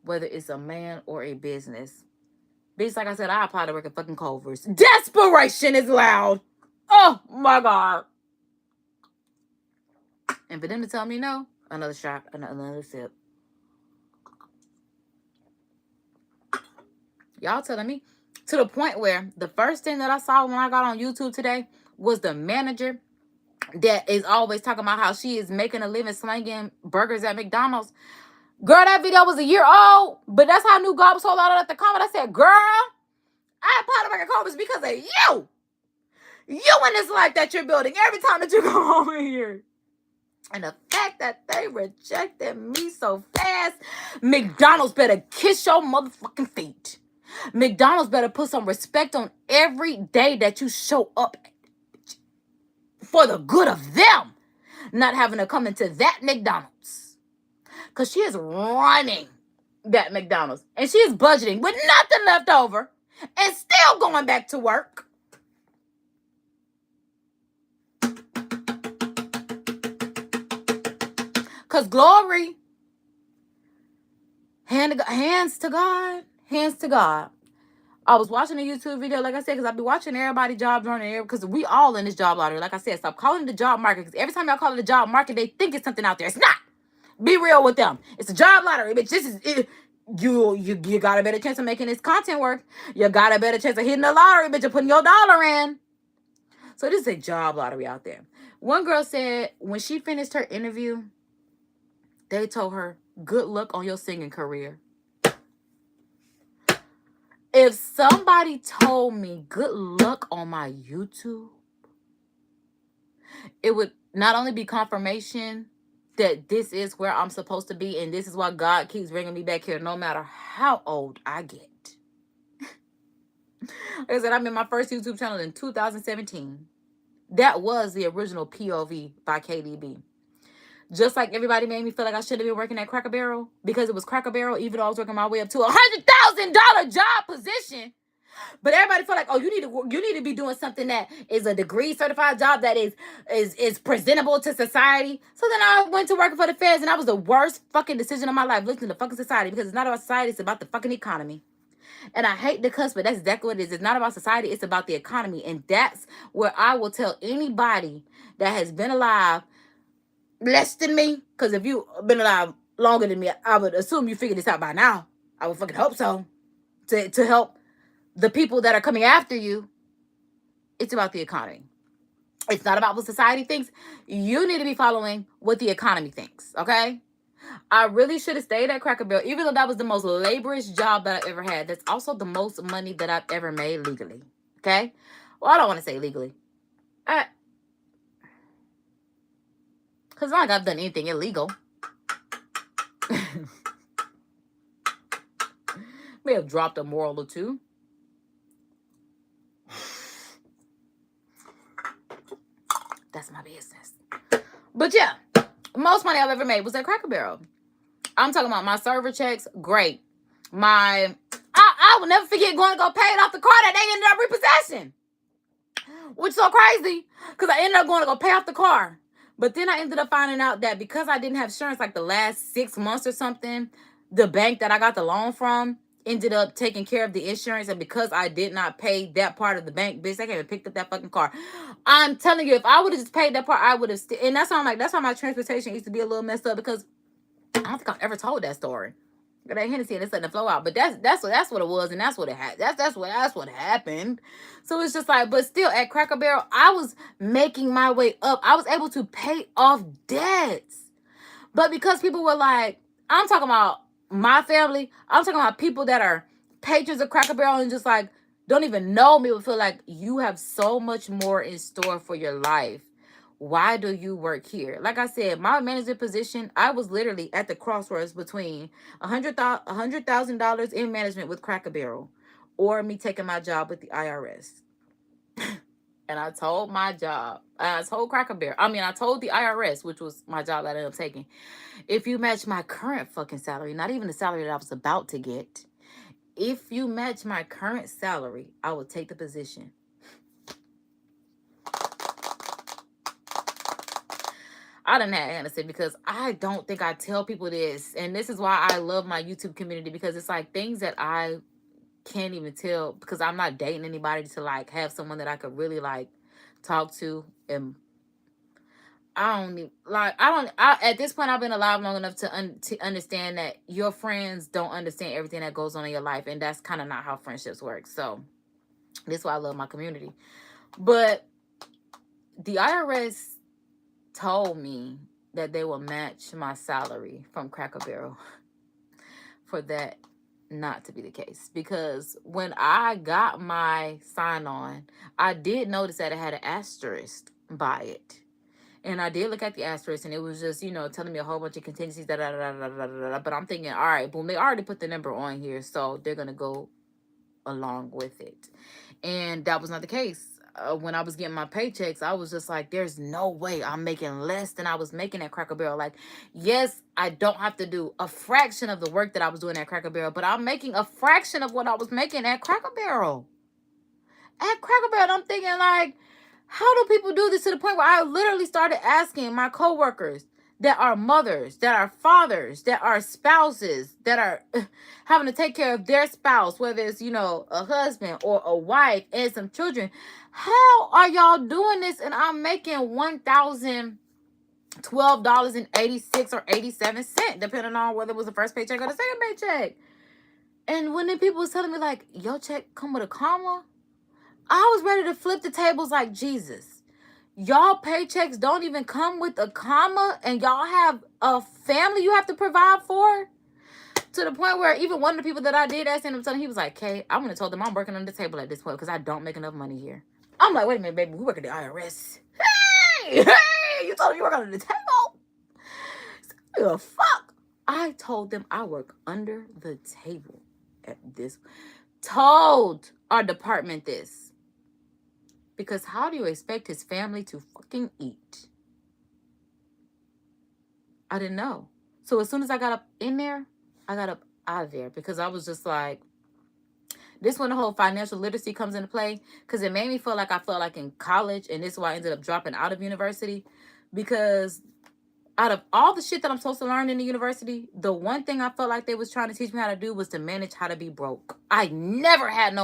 A: whether it's a man or a business, bitch, like I said, I apply to work at fucking Culver's. Desperation is loud. Oh, my God. And for them to tell me no, another shot, another sip. Y'all telling me? To the point where the first thing that I saw when I got on YouTube today was the manager that is always talking about how she is making a living slanging burgers at McDonald's. Girl, that video was a year old, but that's how I knew God was so loud at the comment. I said, girl, I applied to make a Culver's because of you. You in this life that you're building every time that you come over here. And the fact that they rejected me so fast, McDonald's better kiss your motherfucking feet. McDonald's better put some respect on every day that you show up for the good of them. Not having to come into that McDonald's. Because she is running that McDonald's. And she is budgeting with nothing left over. And still going back to work. Because glory, hands to God. I was watching a YouTube video, like I said, because I be watching everybody job journey, because we all in this job lottery. Like I said, stop calling it the job market, because every time y'all call it the job market, they think it's something out there. It's not. Be real with them. It's a job lottery, bitch. This is it. You got a better chance of making this content work. You got a better chance of hitting the lottery, bitch, and putting your dollar in. So this is a job lottery out there. One girl said when she finished her interview, they told her, good luck on your singing career. If somebody told me good luck on my YouTube, it would not only be confirmation that this is where I'm supposed to be, and this is why God keeps bringing me back here no matter how old I get. Like I said, I'm in my first YouTube channel in 2017. That was the original POV by KDB. Just like everybody made me feel like I should have been working at Cracker Barrel because it was Cracker Barrel, even though I was working my way up to a $100,000 job position. But everybody felt like, oh, you need to be doing something that is a degree certified job that is presentable to society. So then I went to working for the feds, and that was the worst fucking decision of my life. Listen to fucking society, because it's not about society, it's about the fucking economy. And I hate the cuss, but that's exactly what it is. It's not about society, it's about the economy. And that's where I will tell anybody that has been alive less than me, because if you've been alive longer than me, I would assume you figured this out by now. I would fucking hope so. To help the people that are coming after you, it's about the economy. It's not about what society thinks. You need to be following what the economy thinks, okay? I really should have stayed at Cracker Barrel, even though that was the most laborious job that I ever had. That's also the most money that I've ever made legally, okay? Well, I don't want to say legally. Because it's not like I've done anything illegal. May have dropped a moral or two. That's my business. But yeah, most money I've ever made was at Cracker Barrel. I'm talking about my server checks, great. I will never forget going to go pay it off the car that they ended up repossessing. Which is so crazy, because I ended up going to go pay off the car. But then I ended up finding out that because I didn't have insurance like the last 6 months or something, the bank that I got the loan from ended up taking care of the insurance. And because I did not pay that part of the bank, bitch, they came and picked up that fucking car. I'm telling you, if I would have just paid that part, I would have and that's why I'm like, that's why my transportation used to be a little messed up, because I don't think I've ever told that story. Got that Hennessy and it's letting the flow out. But that's what it was, and that's what it had. That's what happened. So it's just like, but still at Cracker Barrel, I was making my way up. I was able to pay off debts. But because people were like, I'm talking about my family, I'm talking about people that are patrons of Cracker Barrel and just like don't even know me, would feel like you have so much more in store for your life. Why do you work here? Like I said, my management position, I was literally at the crossroads between $100,000 in management with Cracker Barrel or me taking my job with the IRS. And I told I told Cracker Barrel, I told the IRS, which was my job that I ended up taking, if you match my current fucking salary, not even the salary that I was about to get, if you match my current salary, I will take the position. I done had Anderson because I don't think I tell people this. And this is why I love my YouTube community, because it's like things that I can't even tell, because I'm not dating anybody to like have someone that I could really like talk to. And at this point I've been alive long enough to understand that your friends don't understand everything that goes on in your life, and that's kind of not how friendships work. So this is why I love my community. But the IRS told me that they will match my salary from Cracker Barrel for that not to be the case, because when I got my sign-on, I did notice that it had an asterisk by it. And I did look at the asterisk, and it was just, telling me a whole bunch of contingencies, but I'm thinking, all right, boom, they already put the number on here, so they're going to go along with it. And that was not the case. When I was getting my paychecks, I was just like, there's no way I'm making less than I was making at Cracker Barrel. Like, yes, I don't have to do a fraction of the work that I was doing at Cracker Barrel, but I'm making a fraction of what I was making at Cracker Barrel. At Cracker Barrel, I'm thinking, like, how do people do this, to the point where I literally started asking my coworkers that are mothers, that are fathers, that are spouses, that are having to take care of their spouse, whether it's, a husband or a wife and some children. How are y'all doing this? And I'm making $1,012.86 or 87 cents, depending on whether it was the first paycheck or the second paycheck. And when the people was telling me, like, your check come with a comma, I was ready to flip the tables like Jesus. Y'all paychecks don't even come with a comma, and y'all have a family you have to provide for? To the point where even one of the people that I did ask him, he was like, Kay, I would have told them I'm working on the table at this point because I don't make enough money here. I'm like, wait a minute, baby, we work at the IRS. Hey, you told me you work under the table? So, fuck. I told them I work under the table at this. Told our department this. Because how do you expect his family to fucking eat? I didn't know. So as soon as I got up in there, I got up out of there, because I was just like, this when the whole financial literacy comes into play, because it made me feel like I felt like in college, and this is why I ended up dropping out of university, because out of all the shit that I'm supposed to learn in the university, the one thing I felt like they was trying to teach me how to do was to manage how to be broke. I never had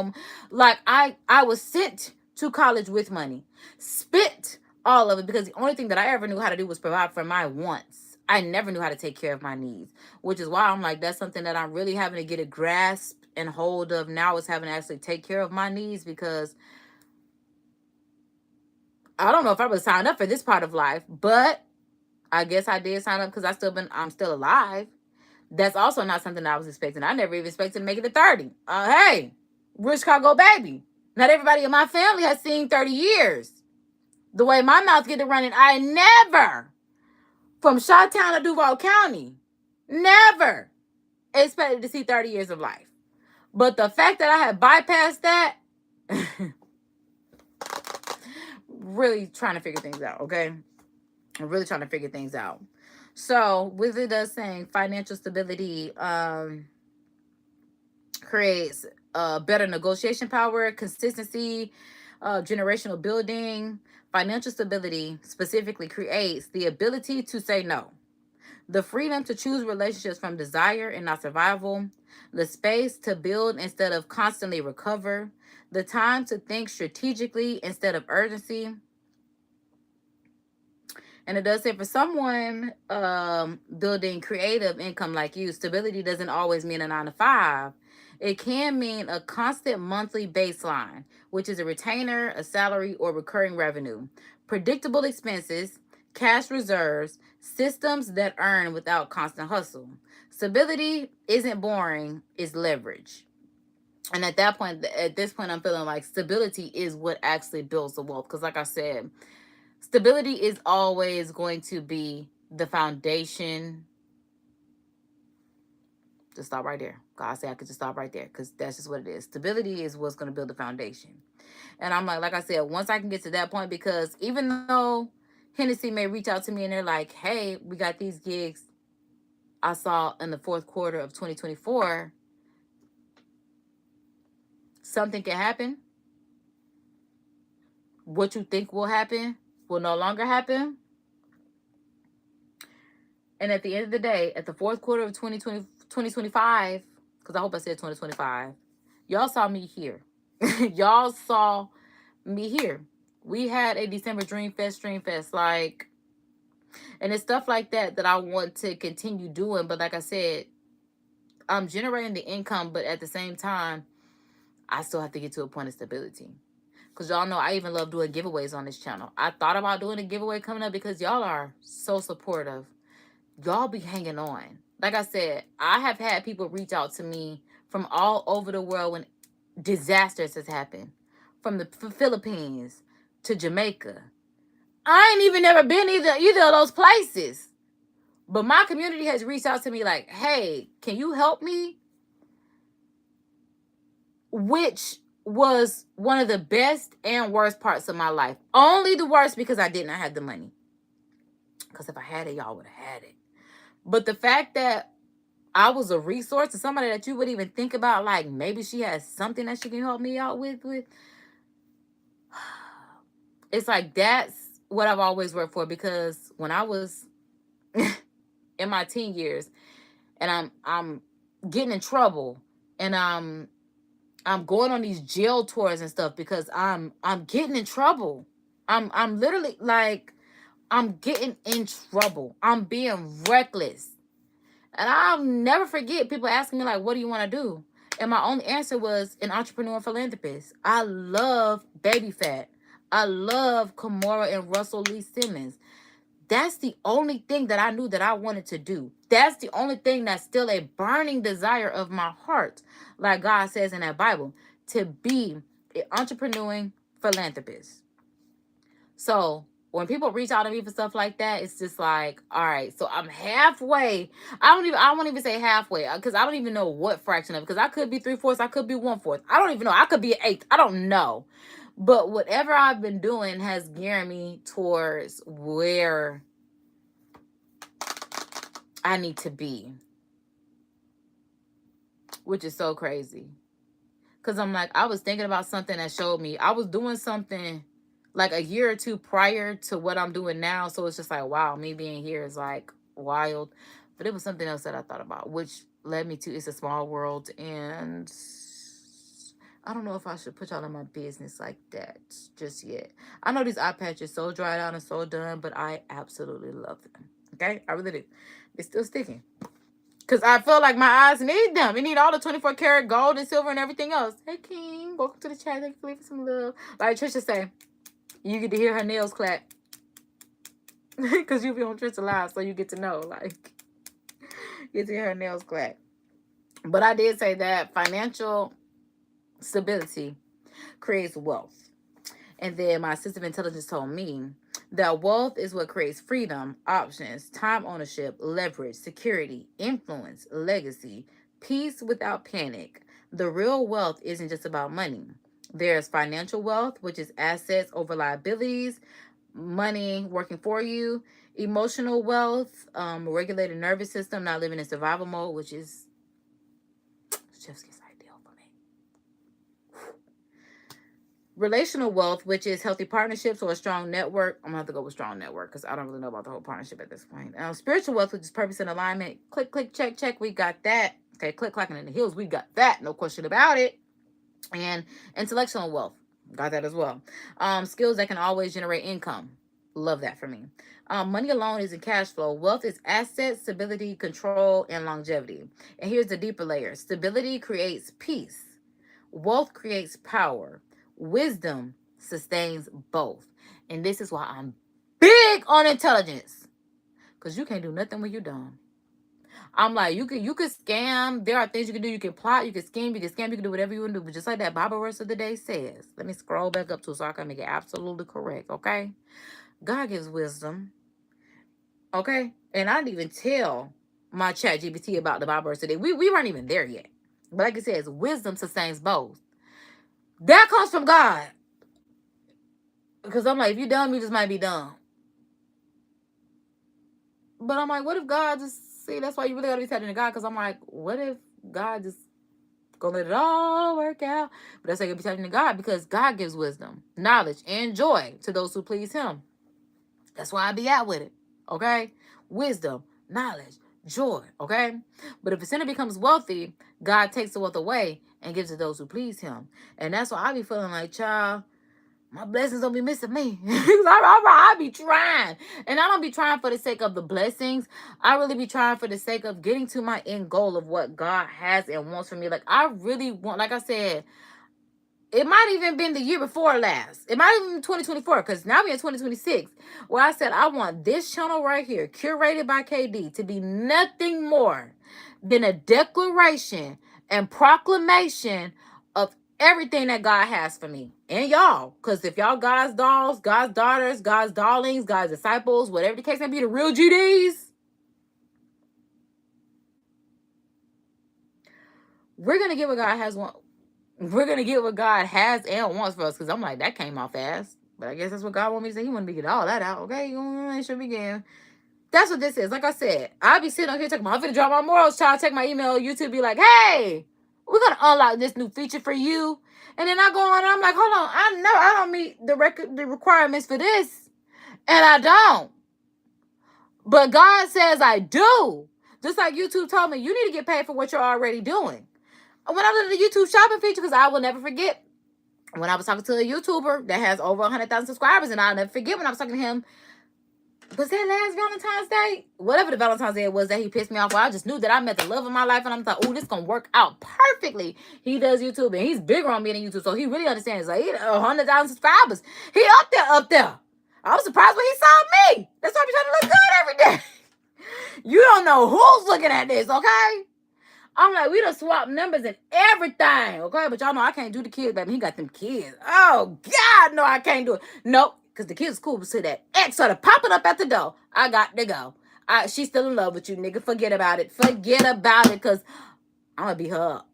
A: I was sent to college with money, spent all of it, because the only thing that I ever knew how to do was provide for my wants. I never knew how to take care of my needs, which is why I'm like, that's something that I'm really having to get a grasp and hold of now, is having to actually take care of my needs, because I don't know if I would sign up for this part of life, but I guess I did sign up because I'm still alive. That's also not something I was expecting. I never even expected to make it to 30. Hey, rich Chicago baby. Not everybody in my family has seen 30 years. The way my mouth get to running, I never, from Chi-Town to Duval County, never expected to see 30 years of life. But the fact that I had bypassed that, really trying to figure things out, okay? I'm really trying to figure things out. So, with it does saying financial stability creates better negotiation power, consistency, generational building. Financial stability specifically creates the ability to say no, the freedom to choose relationships from desire and not survival, the space to build instead of constantly recover, the time to think strategically instead of urgency, And it does say for someone building creative income like you, stability doesn't always mean a 9 to 5. It can mean a constant monthly baseline, which is a retainer, a salary, or recurring revenue, predictable expenses, cash reserves, systems that earn without constant hustle. Stability isn't boring, it's leverage. And at this point, I'm feeling like stability is what actually builds the wealth. Because, like I said, stability is always going to be the foundation. Just stop right there. God said I could just stop right there because that's just what it is. Stability is what's going to build the foundation. And I'm like I said, once I can get to that point, because even though Hennessy may reach out to me and they're like, hey, we got these gigs I saw in the fourth quarter of 2024, something can happen. What you think will happen will no longer happen. And at the end of the day, at the fourth quarter of 2025, because I hope I said 2025, y'all saw me here. Y'all saw me here. We had a December Dream Fest, like, and it's stuff like that that I want to continue doing. But like I said, I'm generating the income, but at the same time, I still have to get to a point of stability. Because y'all know I even love doing giveaways on this channel. I thought about doing a giveaway coming up because y'all are so supportive. Y'all be hanging on. Like I said, I have had people reach out to me from all over the world when disasters has happened. From the Philippines to Jamaica. I ain't even never been either of those places. But my community has reached out to me like, hey, can you help me? Which was one of the best and worst parts of my life. Only the worst because I did not have the money. Because if I had it, y'all would have had it. But the fact that I was a resource to somebody that you would even think about, like maybe she has something that she can help me out with. It's like that's what I've always worked for, because when I was in my teen years and I'm getting in trouble and I'm going on these jail tours and stuff because I'm getting in trouble. I'm literally like I'm getting in trouble. I'm being reckless. And I'll never forget people asking me, like, what do you want to do? And my only answer was an entrepreneur and philanthropist. I love Baby Fat. I love Kimora and Russell Lee Simmons. That's the only thing that I knew that I wanted to do. That's the only thing that's still a burning desire of my heart, like God says in that Bible, to be an entrepreneuring philanthropist. So when people reach out to me for stuff like that, it's just like, all right, so I'm halfway. I won't even say halfway because I don't even know what fraction of it. Because I could be 3/4, I could be 1/4. I don't even know. I could be an eighth. I don't know. But whatever I've been doing has geared me towards where I need to be, which is so crazy. Because I'm like, I was thinking about something that showed me I was doing something like a year or two prior to what I'm doing now. So it's just like, wow, me being here is like wild. But it was something else that I thought about, which led me to It's a Small World. And I don't know if I should put y'all in my business like that just yet. I know these eye patches so dried out and so done, but I absolutely love them. Okay? I really do. They're still sticking. Because I feel like my eyes need them. It need all the 24 karat gold and silver and everything else. Hey, King. Welcome to the chat. Thank you for leaving some love. Like Trisha say, you get to hear her nails clap. Because you be on Trisha Live, so you get to know. Like, you get to hear her nails clap. But I did say that financial stability creates wealth. And then my system of intelligence told me that wealth is what creates freedom, options, time ownership, leverage, security, influence, legacy, peace without panic. The real wealth isn't just about money. There's financial wealth, which is assets over liabilities, money working for you. Emotional wealth, regulated nervous system, not living in survival mode, which is just ideal for me. Relational wealth, which is healthy partnerships or a strong network. I'm gonna have to go with strong network because I don't really know about the whole partnership at this point. Spiritual wealth, which is purpose and alignment. Click, click, check, check. We got that. Okay, click, clacking in the heels. We got that. No question about it. And intellectual wealth. Got that as well. Skills that can always generate income. Love that for me. Money alone isn't cash flow. Wealth is assets, stability, control, and longevity. And here's the deeper layer. Stability creates peace. Wealth creates power. Wisdom sustains both. And this is why I'm big on intelligence. Because you can't do nothing when you're dumb. I'm like, you can scam. There are things you can do. You can plot, you can scheme, you can scam, you can do whatever you want to do. But just like that Bible verse of the day says, let me scroll back up to so I can make it absolutely correct, okay? God gives wisdom, okay? And I didn't even tell my chat GPT about the Bible verse today. We weren't even there yet. But like it says, wisdom sustains both. That comes from God. Because I'm like, if you're dumb, you just might be dumb. But I'm like, what if God just, see, that's why you really got to be tapping to God. Because I'm like, what if God just gonna let it all work out? But that's why you gotta be tapping to God, because God gives wisdom, knowledge, and joy to those who please him. That's why I be out with it, okay? Wisdom, knowledge, joy, okay? But if a sinner becomes wealthy, God takes the wealth away and gives it to those who please him. And that's why I be feeling like, child, my blessings don't be missing me. I be trying. And I don't be trying for the sake of the blessings. I really be trying for the sake of getting to my end goal of what God has and wants for me. Like, I really want, like I said, it might even been the year before last. It might even been 2024, because now we're in 2026, where I said I want this channel right here, Curated by KD, to be nothing more than a declaration and proclamation of everything that God has for me and y'all. Because if y'all God's dolls, God's daughters, God's darlings, God's disciples, whatever the case may be, the real GDs, we're going to get what God has want. We're going to get what God has and wants for us. Because I'm like, that came out fast. But I guess that's what God wants me to say. He wanted me to get all that out. Okay, it should begin. That's what this is. Like I said, I'll be sitting on here talking about, I'm finna drop my morals, child. Check my email. YouTube be like, hey, we're going to unlock this new feature for you. And then I go on and I'm like, hold on. I know I don't meet the requirements for this. And I don't. But God says I do. Just like YouTube told me, you need to get paid for what you're already doing. When I was in the YouTube shopping feature, because I will never forget when I was talking to a YouTuber that has over 100,000 subscribers, and I'll never forget when I was talking to him. Was that last Valentine's Day? Whatever the Valentine's Day was that he pissed me off. Well, I just knew that I met the love of my life, and I'm like, oh, this gonna work out perfectly. He does YouTube, and he's bigger on me than YouTube, so he really understands. Like, he 100,000 subscribers. He up there. I was surprised when he saw me. That's why I'm trying to look good every day. You don't know who's looking at this, okay? I'm like, we done swapped numbers and everything, okay? But y'all know I can't do the kids, baby. He got them kids. Oh, God, no, I can't do it. Nope, because the kids cool. So that X started popping up at the door. I got to go. She's still in love with you, nigga. Forget about it. Forget about it, because I'm going to beat her up.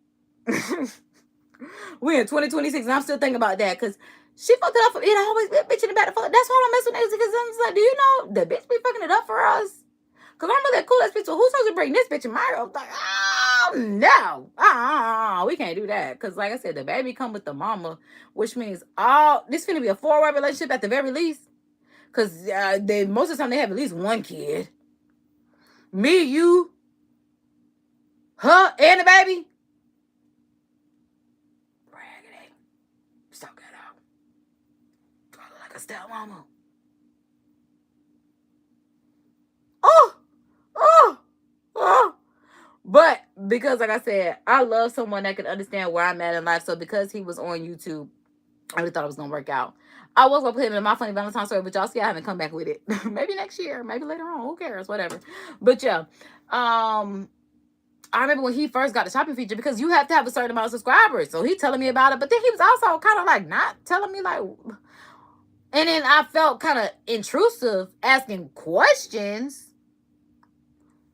A: We're in 2026, and I'm still thinking about that, because she fucked it up for me. It always be a bitch in the back. That's why I don't mess with niggas, because I'm just like, do you know the bitch be fucking it up for us? Because I'm really cool ass bitch. So who's supposed to bring this bitch in my room? Like, oh, no. We can't do that. Because, like I said, the baby come with the mama, which means this finna be a 4-way relationship at the very least. Because most of the time they have at least one kid. Me, you, her, and the baby. Raggedy. Stop that out. I look like a step mama. But because, like I said, I love someone that can understand where I'm at in life. So because he was on YouTube, I really thought it was going to work out. I was going to put him in my funny Valentine's story, but y'all see I haven't come back with it. Maybe next year, maybe later on. Who cares? Whatever. But yeah, I remember when he first got the shopping feature, because you have to have a certain amount of subscribers. So he telling me about it, but then he was also kind of like not telling me, like, and then I felt kind of intrusive asking questions.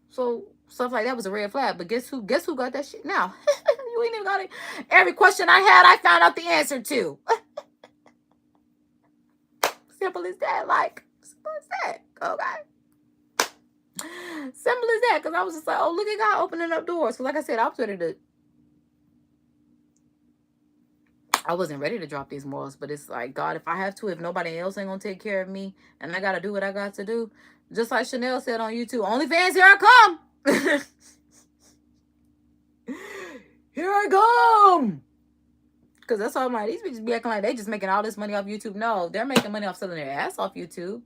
A: So stuff like that was a red flag. But guess who got that shit now? You ain't even got it. Every question I had, I found out the answer to. Simple as that. Like, simple as that. Okay. Simple as that. Because I was just like, oh, look at God opening up doors. So like I said, I wasn't ready to drop these morals. But it's like, God, if I have to, if nobody else ain't going to take care of me, and I got to do what I got to do. Just like Chanel said on YouTube, OnlyFans, here I come. Here I come. Because that's all I'm like, these bitches be acting like they just making all this money off YouTube. No, they're making money off selling their ass off YouTube.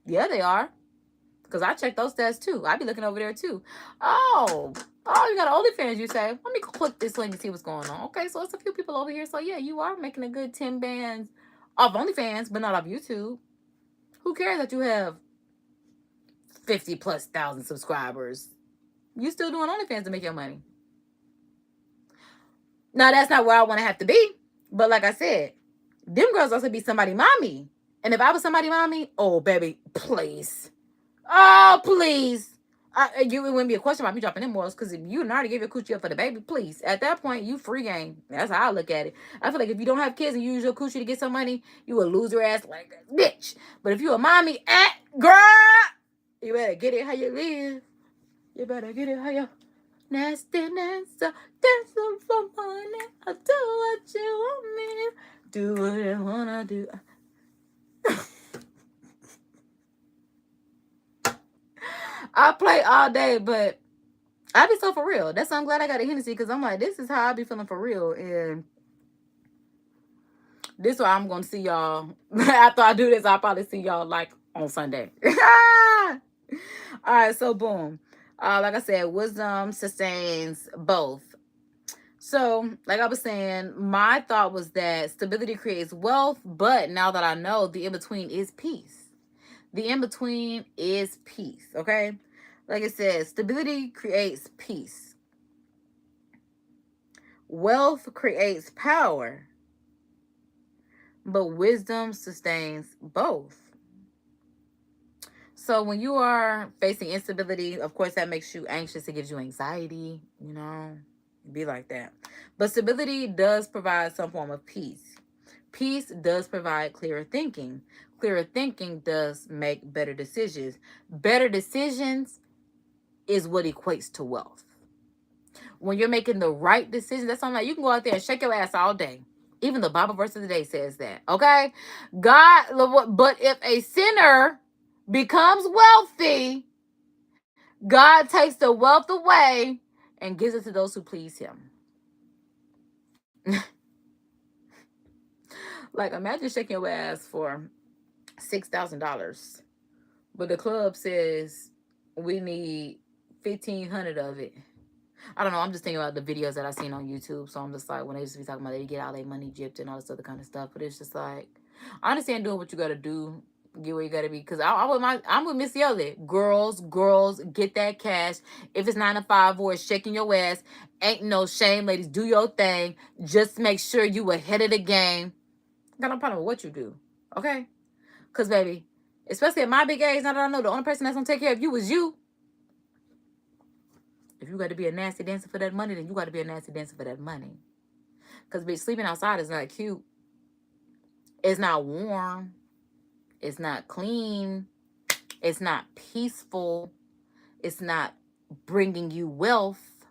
A: Yeah, they are. Because I check those stats too. I be looking over there too. Oh, you got OnlyFans, you say? Let me click this link and see what's going on. Okay, so it's a few people over here. So yeah, you are making a good 10 bands off OnlyFans, but not off YouTube. Who cares that you have 50 plus thousand subscribers? You still doing OnlyFans to make your money. Now, that's not where I want to have to be. But like I said, them girls also be somebody mommy. And if I was somebody mommy, oh, baby, please. Oh, please. It wouldn't be a question about me dropping them morals, because if you already gave your coochie up for the baby, please. At that point, you free game. That's how I look at it. I feel like if you don't have kids and you use your coochie to get some money, you a loser ass like a bitch. But if you a mommy, girl, you better get it how you live. You better get it how you nastiness. Dance for money. I'll do what you want me to do. What you wanna do. I play all day, but I be so for real. That's why I'm glad I got a Hennessy, because I'm like, this is how I be feeling for real. And this is why I'm going to see y'all. After I do this, I'll probably see y'all like on Sunday. All right, so boom. Like I said, wisdom sustains both. So, like I was saying, my thought was that stability creates wealth, but now that I know, the in-between is peace. The in-between is peace, okay? Like I said, stability creates peace. Wealth creates power, but wisdom sustains both. So when you are facing instability, of course, that makes you anxious. It gives you anxiety, you know, be like that. But stability does provide some form of peace. Peace does provide clearer thinking. Clearer thinking does make better decisions. Better decisions is what equates to wealth. When you're making the right decisions, that's something like you can go out there and shake your ass all day. Even the Bible verse of the day says that. Okay? But if a sinner becomes wealthy, God takes the wealth away and gives it to those who please him. Like, imagine shaking your ass for $6,000, but the club says we need 1,500 of it. I don't know. I'm just thinking about the videos that I've seen on YouTube. So I'm just like, when they used to be talking about they get all their money gypped and all this other kind of stuff. But it's just like, I understand doing what you got to do, get where you got to be. Because I'm with Miss Yelly. Girls, get that cash. If it's 9 to 5 or it's shaking your ass, ain't no shame, ladies. Do your thing. Just make sure you ahead of the game. Got no problem with what you do. Okay? Because, baby, especially at my big age, now that I know the only person that's going to take care of you is you. If you got to be a nasty dancer for that money, then you got to be a nasty dancer for that money. Because, bitch, sleeping outside is not cute. It's not warm. It's not clean. It's not peaceful. It's not bringing you wealth.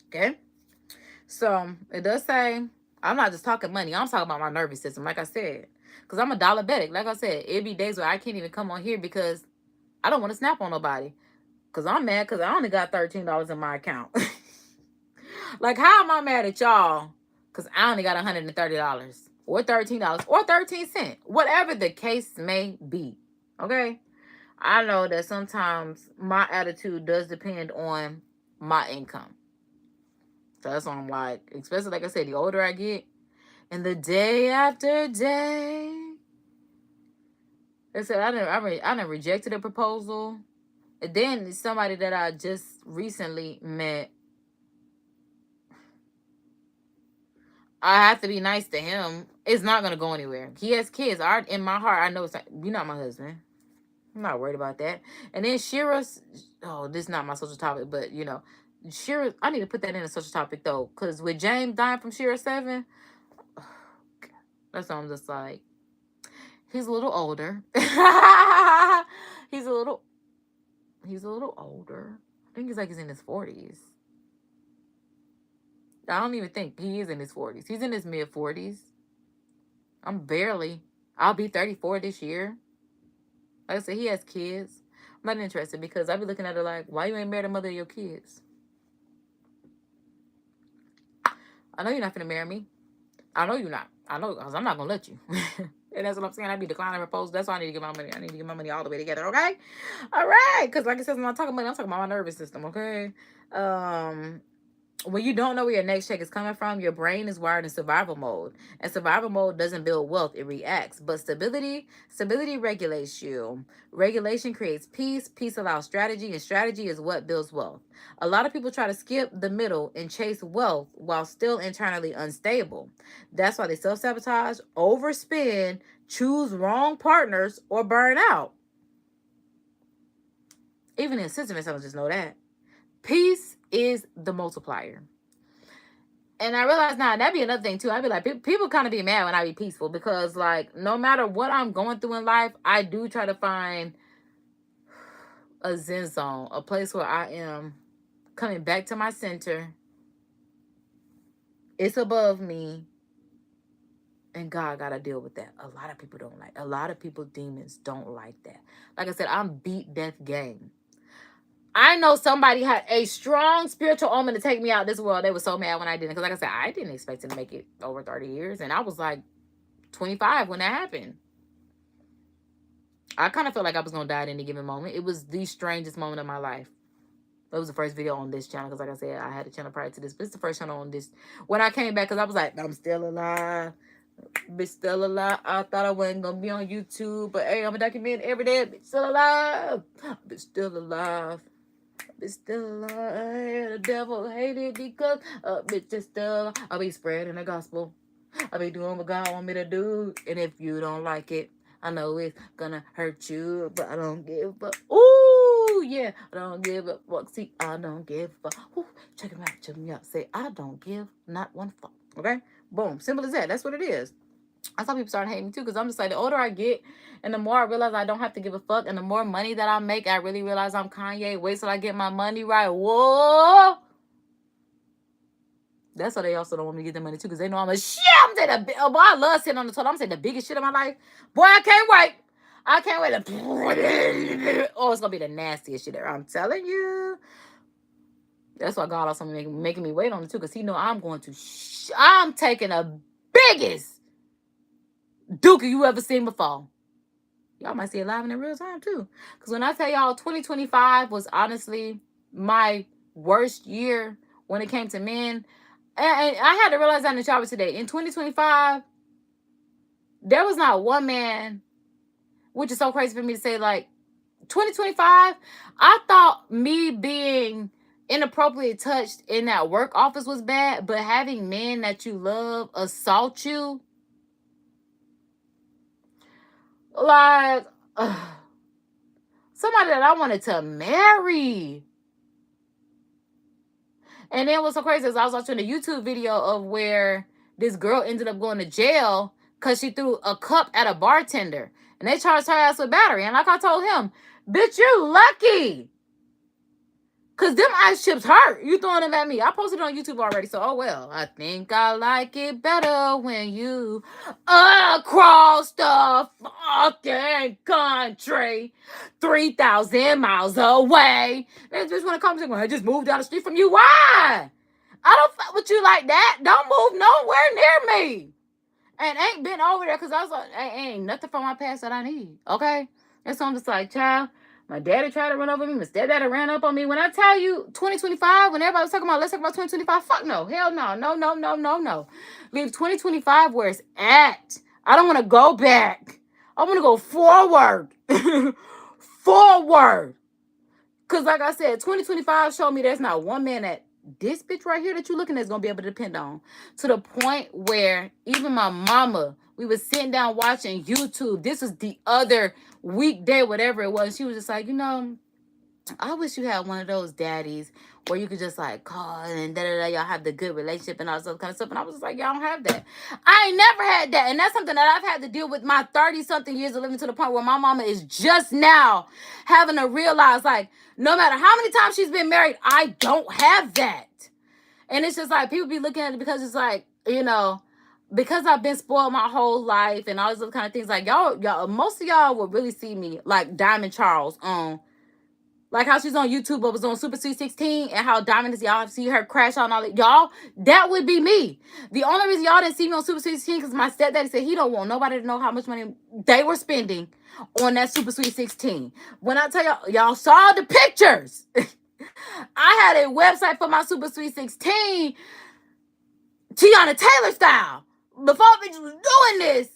A: Okay? So, it does say, I'm not just talking money. I'm talking about my nervous system, like I said. Because I'm a diabetic. Like I said, it'd be days where I can't even come on here because I don't want to snap on nobody. Because I'm mad because I only got $13 in my account. Like, how am I mad at y'all? Because I only got $130 or $13 or 13 cents. Whatever the case may be. Okay? I know that sometimes my attitude does depend on my income. So that's why I'm like, especially like I said, the older I get, and the day after day. They said I done rejected a proposal. And then somebody that I just recently met, I have to be nice to him. It's not going to go anywhere. He has kids. In my heart, I know it's like, you're not my husband. I'm not worried about that. And then Shira's, oh, this is not my social topic, but, you know, Shira, I need to put that in a social topic, though. Because with James dying from Shira 7, that's why I'm just like, he's a little older. He's a little older. I think he's in his 40s. I don't even think he is in his 40s. He's in his mid 40s. I'll be 34 this year. Like I said, he has kids. I'm not interested because I be looking at her like, why you ain't married the mother of your kids? I know you're not gonna marry me. I know you're not. I know, because I'm not gonna let you. And that's what I'm saying. I be declining proposals. That's why I need to get my money. I need to get my money all the way together, okay? All right. Because like I said, when I'm talking money, I'm talking about my nervous system, okay? When you don't know where your next check is coming from, your brain is wired in survival mode. And survival mode doesn't build wealth, it reacts. But stability regulates you. Regulation creates peace. Peace allows strategy, and strategy is what builds wealth. A lot of people try to skip the middle and chase wealth while still internally unstable. That's why they self-sabotage, overspend, choose wrong partners, or burn out. Even in sentiments, I just know that. Peace is the multiplier. And I realize now, that'd be another thing too. I'd be like, people kind of be mad when I be peaceful, because like, no matter what I'm going through in life, I do try to find a zen zone, a place where I am coming back to my center. It's above me. And God got to deal with that. A lot of people don't like. A lot of people, demons, don't like that. Like I said, I'm beat death game. I know somebody had a strong spiritual omen to take me out this world. They were so mad when I didn't. Because like I said, I didn't expect to make it over 30 years. And I was like 25 when that happened. I kind of felt like I was going to die at any given moment. It was the strangest moment of my life. That was the first video on this channel. Because like I said, I had a channel prior to this. But it's the first channel on this. When I came back, because I was like, I'm still alive. Bitch still alive. I thought I wasn't going to be on YouTube. But hey, I'm a document every day. Bitch still alive. Bitch still alive. Bitch still alive. The devil hated because bitch is still. I'll be spreading the gospel. I'll be doing what God want me to do. And if you don't like it, I know it's gonna hurt you, but I don't give a. Ooh, yeah, I don't give a fuck. See, I don't give a. Ooh, check him out, check me out. Say, I don't give not one fuck. Okay, boom, simple as that. That's what it is. That's how people start hating me too, because I'm just like, the older I get, and the more I realize I don't have to give a fuck, and the more money that I make, I really realize I'm Kanye. Wait till I get my money right. Whoa. That's why they also don't want me to get the money too, because they know I'm a shit. I'm saying boy, I love sitting on the toilet. I'm saying the biggest shit of my life. Boy, I can't wait. I can't wait to. Oh, it's gonna be the nastiest shit ever. I'm telling you. That's why God also making me wait on it too, because He know I'm going to. I'm taking the biggest dookie you ever seen before. Y'all might see it live in real time too, because when I tell y'all, 2025 was honestly my worst year when it came to men. And I had to realize that in the shower today. In 2025, there was not one man, which is so crazy for me to say, like, 2025, I thought me being inappropriately touched in that work office was bad, but having men that you love assault you, like, somebody that I wanted to marry. And then what's so crazy is I was watching a YouTube video of where this girl ended up going to jail because she threw a cup at a bartender. And they charged her ass with battery. And like I told him, bitch, you lucky. Because them ice chips hurt. You throwing them at me. I posted it on YouTube already, so oh well. I think I like it better when you across the fucking country, 3,000 miles away. They just want to come to me. I just moved down the street from you. Why? I don't fuck with you like that. Don't move nowhere near me. And ain't been over there because I was like, ain't nothing from my past that I need. Okay? And so I'm just like, child. My daddy tried to run over me. My stepdaddy ran up on me. When I tell you 2025, when everybody was talking about, let's talk about 2025, fuck no. Hell no. No. Leave 2025 where it's at. I don't want to go back. I want to go forward. Forward. Because like I said, 2025 showed me there's not one man that this bitch right here that you're looking at is going to be able to depend on. To the point where even my mama, we was sitting down watching YouTube. This was the other weekday, whatever it was. She was just like, you know, I wish you had one of those daddies where you could just like call and da-da-da, y'all have the good relationship and all that kind of stuff. And I was just like, y'all don't have that. I ain't never had that. And that's something that I've had to deal with my 30-something years of living, to the point where my mama is just now having to realize, like, no matter how many times she's been married, I don't have that. And it's just like, people be looking at it because it's like, you know, because I've been spoiled my whole life and all these other kind of things. Like, y'all, most of y'all will really see me like Diamond Charles on Like how she's on YouTube but was on Super Sweet 16, and how Diamond is, y'all see her crash out and all that. Y'all, that would be me. The only reason y'all didn't see me on Super Sweet 16 because my stepdaddy said he don't want nobody to know how much money they were spending on that Super Sweet 16. When I tell y'all saw the pictures. I had a website for my Super Sweet 16, Tiana Taylor style. Before bitches was doing this,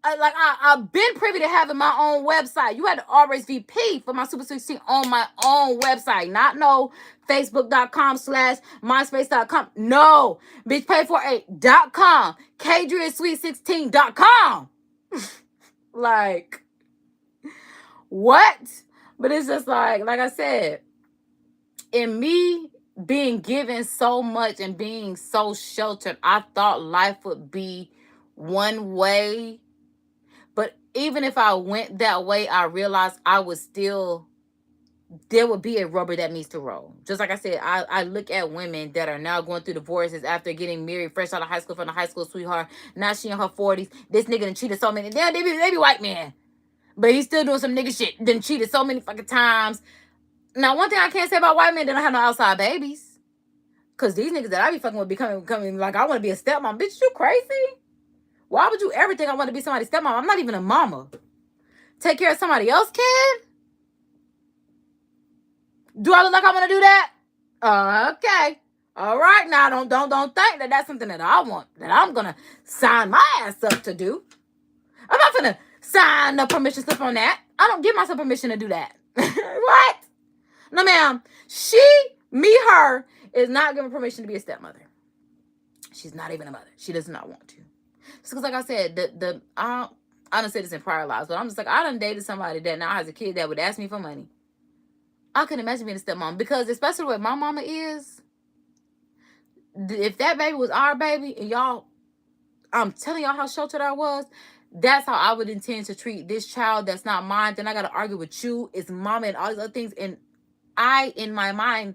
A: I've been privy to having my own website. You had to RSVP for my Super 16 on my own website. Not no Facebook.com/MySpace.com. No. Bitch, pay for a.com. KDreaSweet16.com. Like, what? But it's just like I said, in me being given so much and being so sheltered, I thought life would be one way. But even if I went that way, I realized there would be a rubber that needs to roll. Just like I said, I look at women that are now going through divorces after getting married fresh out of high school from a high school sweetheart. Now she in her 40s. This nigga done cheated so many. Damn, they be white man. But he's still doing some nigga shit. Done cheated so many fucking times. Now, one thing I can't say about white men, they don't have no outside babies. Because these niggas that I be fucking with be coming like, I want to be a stepmom. Bitch, you crazy? Why would you ever think I want to be somebody's stepmom? I'm not even a mama. Take care of somebody else's kid? Do I look like I want to do that? Okay. All right. Now, don't think that that's something that I want, that I'm going to sign my ass up to do. I'm not going to sign the permission slip on that. I don't give myself permission to do that. What? No, ma'am. Her, is not given permission to be a stepmother. She's not even a mother. She does not want to. Just because, like I said, I done said this in prior lives, but I'm just like, I done dated somebody that now has a kid that would ask me for money. I couldn't imagine being a stepmom, because especially what my mama is, if that baby was our baby, and y'all, I'm telling y'all how sheltered I was, that's how I would intend to treat this child that's not mine. Then I got to argue with you, it's mama, and all these other things. And I, in my mind,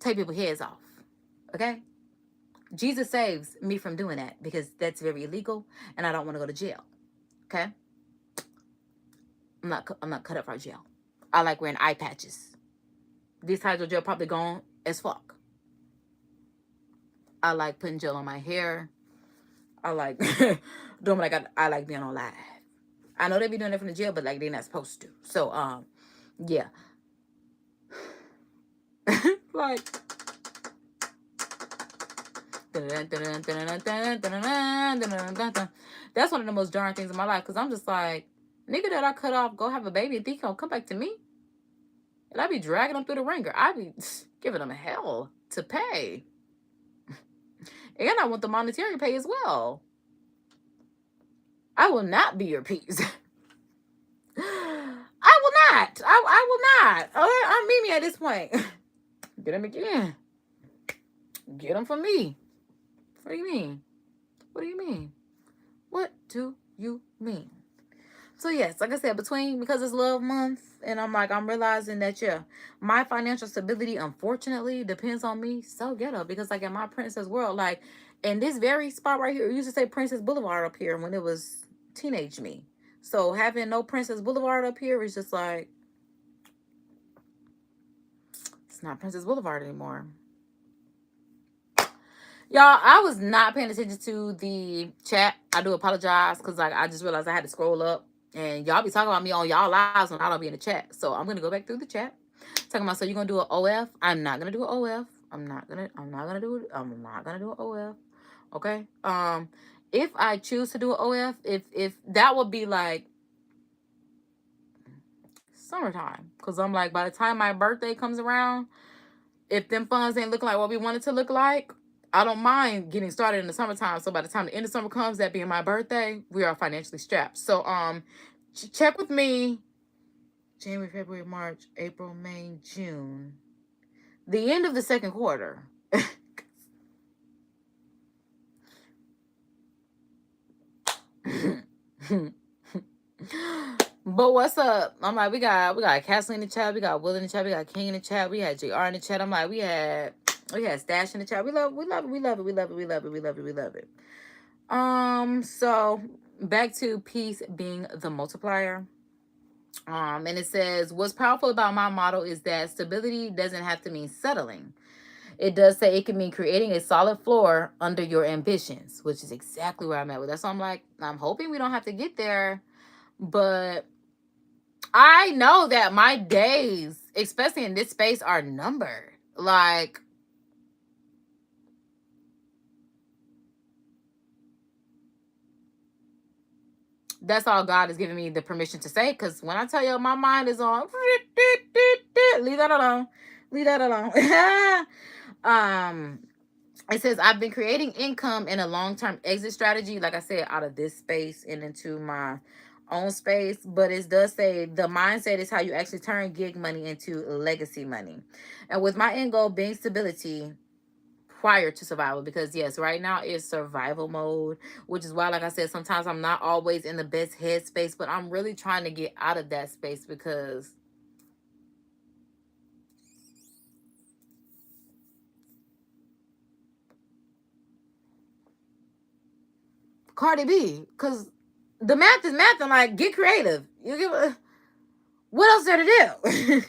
A: take people's heads off. Okay? Jesus saves me from doing that, because that's very illegal, and I don't want to go to jail. Okay? I'm not cut up for jail. I like wearing eye patches. These types of gel probably gone as fuck. I like putting gel on my hair. I like doing what I like being on live. I know they be doing it from the jail, but like they're not supposed to. So yeah. Like that's one of the most jarring things in my life, because I'm just like, nigga that I cut off, go have a baby, and think he'll come back to me? And I be dragging them through the ringer. I be giving them hell to pay. And I want the monetary pay as well. I will not be your piece. I will not. I will not. I'm Mimi at this point. Get him again. Get him for me. What do you mean? What do you mean? What do you mean? So yes, like I said, because it's love month, and I'm realizing that, yeah, my financial stability, unfortunately, depends on me so ghetto, because like in my princess world, like in this very spot right here, it used to say Princess Boulevard up here when it was teenage me. So having no Princess Boulevard up here is just like, it's not Princess Boulevard anymore. Y'all, I was not paying attention to the chat. I do apologize, because like I just realized I had to scroll up. And y'all be talking about me on y'all lives when I don't be in the chat. So I'm gonna go back through the chat. Talking about, so you're gonna do an OF? I'm not gonna do an OF. I'm not gonna do it. I'm not gonna do an OF. Okay. If I choose to do an OF, if that would be like summertime. Cause I'm like, by the time my birthday comes around, if them funds ain't looking like what we want it to look like, I don't mind getting started in the summertime. So by the time the end of summer comes, that being my birthday, we are financially strapped. So check with me January, February, March, April, May, June. The end of the second quarter. But what's up? I'm like, we got Castle in the chat, we got Will in the chat, we got King in the chat, we had JR in the chat. I'm like, we had Stash in the chat. We love it. So back to peace being the multiplier. And it says, what's powerful about my model is that stability doesn't have to mean settling. It does say it can mean creating a solid floor under your ambitions, which is exactly where I'm at with that. So I'm like, I'm hoping we don't have to get there. But I know that my days, especially in this space, are numbered. Like, that's all God has given me the permission to say. Because when I tell you my mind is on, leave that alone. Leave that alone. It says, I've been creating income in a long-term exit strategy, like I said, out of this space and into my own space. But it does say the mindset is how you actually turn gig money into legacy money. And with my end goal being stability prior to survival, because yes, right now is survival mode, which is why, like I said, sometimes I'm not always in the best headspace, but I'm really trying to get out of that space because Cardi B, because the math is math and like get creative. You give what else there to do?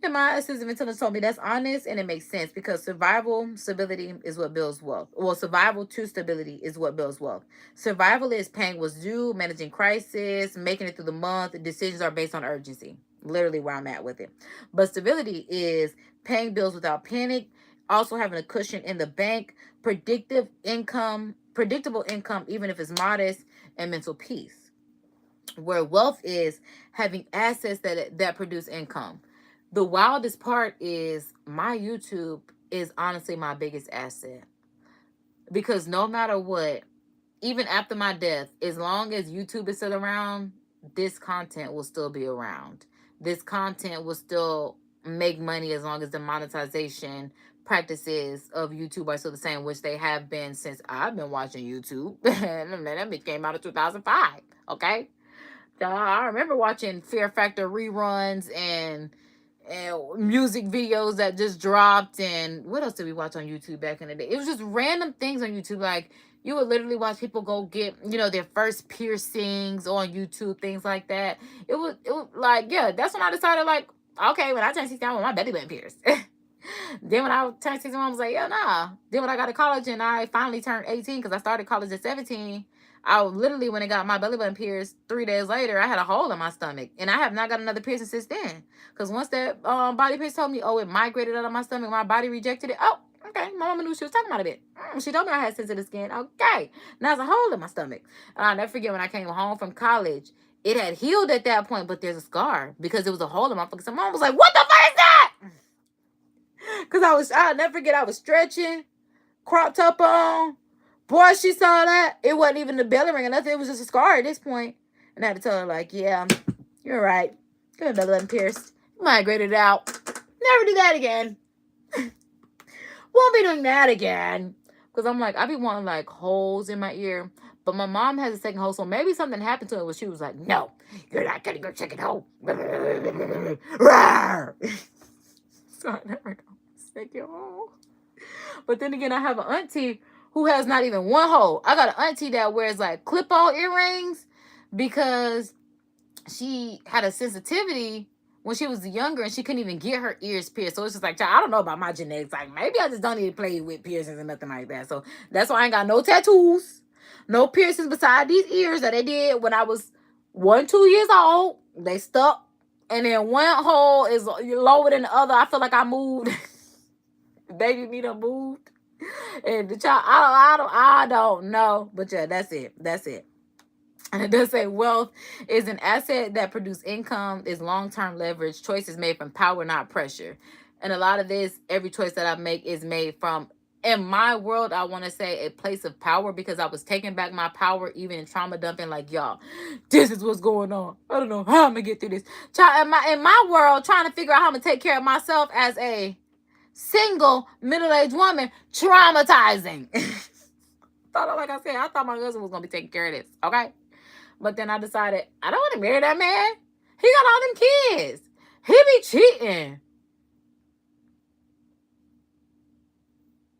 A: And my assistant mentor told me that's honest and it makes sense because survival stability is what builds wealth. Well, survival to stability is what builds wealth. Survival is paying what's due, managing crisis, making it through the month. Decisions are based on urgency. Literally where I'm at with it. But stability is paying bills without panic, also having a cushion in the bank, predictable income, even if it's modest, and mental peace. Where wealth is having assets that produce income. The wildest part is my YouTube is honestly my biggest asset. Because no matter what, even after my death, as long as YouTube is still around, this content will still be around. This content will still make money as long as the monetization practices of YouTube are still the same, which they have been since I've been watching YouTube. And that came out of 2005. Okay. I remember watching Fear Factor reruns and music videos that just dropped. And what else did we watch on YouTube back in the day? It was just random things on YouTube. Like, you would literally watch people go get, their first piercings on YouTube, things like that. It was like, yeah, that's when I decided, like, okay, when I turned 16, I want my belly button pierced. Then when I turned 16, I was like, yeah, nah. Then when I got to college and I finally turned 18, because I started college at 17, I literally, when I got my belly button pierced 3 days later, I had a hole in my stomach. And I have not got another piercing since then. Because once that body piercing told me, oh, it migrated out of my stomach, my body rejected it. Oh, okay. My mama knew she was talking about it. She told me I had sensitive skin. Okay. Now there's a hole in my stomach. And I'll never forget when I came home from college, it had healed at that point, but there's a scar because there was a hole in my fucking stomach. My mom was like, what the fuck is that? Because I'll never forget, I was stretching, crop top on. Boy, she saw that. It wasn't even the belly ring or nothing. It was just a scar at this point. And I had to tell her, like, yeah, you're right. Get my belly button pierced. Migrated out. Never do that again. Won't be doing that again. Because I'm like, I be wanting, like, holes in my ear. But my mom has a second hole, so maybe something happened to her where she was like, no, you're not getting your second hole. So I never got my second hole. But then again, I have an auntie who has not even one hole. I got an auntie that wears like clip-on earrings because she had a sensitivity when she was younger and she couldn't even get her ears pierced. So it's just like, I don't know about my genetics. Like, maybe I just don't need to play with piercings and nothing like that. So that's why I ain't got no tattoos, no piercings beside these ears that they did when I was 2 years old. They stuck. And then one hole is lower than the other. I feel like I moved. Baby me done moved. And the child, I don't know. But yeah, that's it. And it does say wealth is an asset that produces income, is long-term leverage, choices made from power, not pressure. And a lot of this, every choice that I make is made from, in my world, I want to say a place of power, because I was taking back my power even in trauma dumping. Like, y'all, this is what's going on. I don't know how I'm going to get through this. Child, in my world, trying to figure out how I'm going to take care of myself as a single middle-aged woman, traumatizing. Like I said, I thought my husband was going to be taking care of this, okay? But then I decided, I don't want to marry that man. He got all them kids. He be cheating.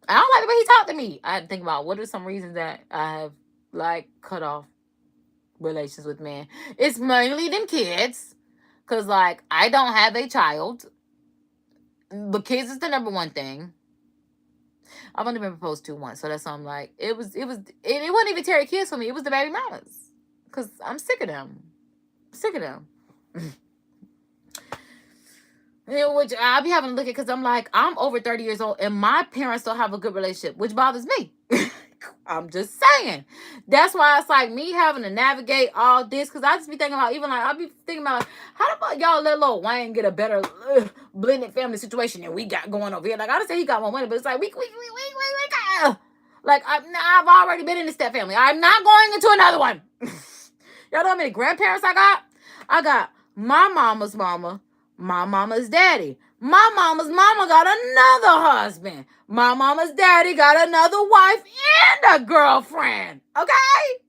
A: I don't like the way he talked to me. I had to think about what are some reasons that I have, like, cut off relations with men. It's mainly them kids. Because, like, I don't have a child. The kids is the number one thing. I've only been proposed to once, so that's why I'm like, it wasn't even Terry kids for me. It was the baby mamas. Because I'm sick of them. Sick of them. Which I'll be having to look at, because I'm like, I'm over 30 years old and my parents don't have a good relationship, which bothers me. I'm just saying. That's why it's like me having to navigate all this, because I just be thinking about, even like, I'll be thinking about, like, how the fuck y'all let little Wayne get a better blended family situation than we got going over here? Like, I don't say he got more money, but it's like, we got, like, I've already been in a step family. I'm not going into another one. Y'all know how many grandparents I got? I got my mama's mama, my mama's daddy. My mama's mama got another husband. My mama's daddy got another wife and a girlfriend. Okay?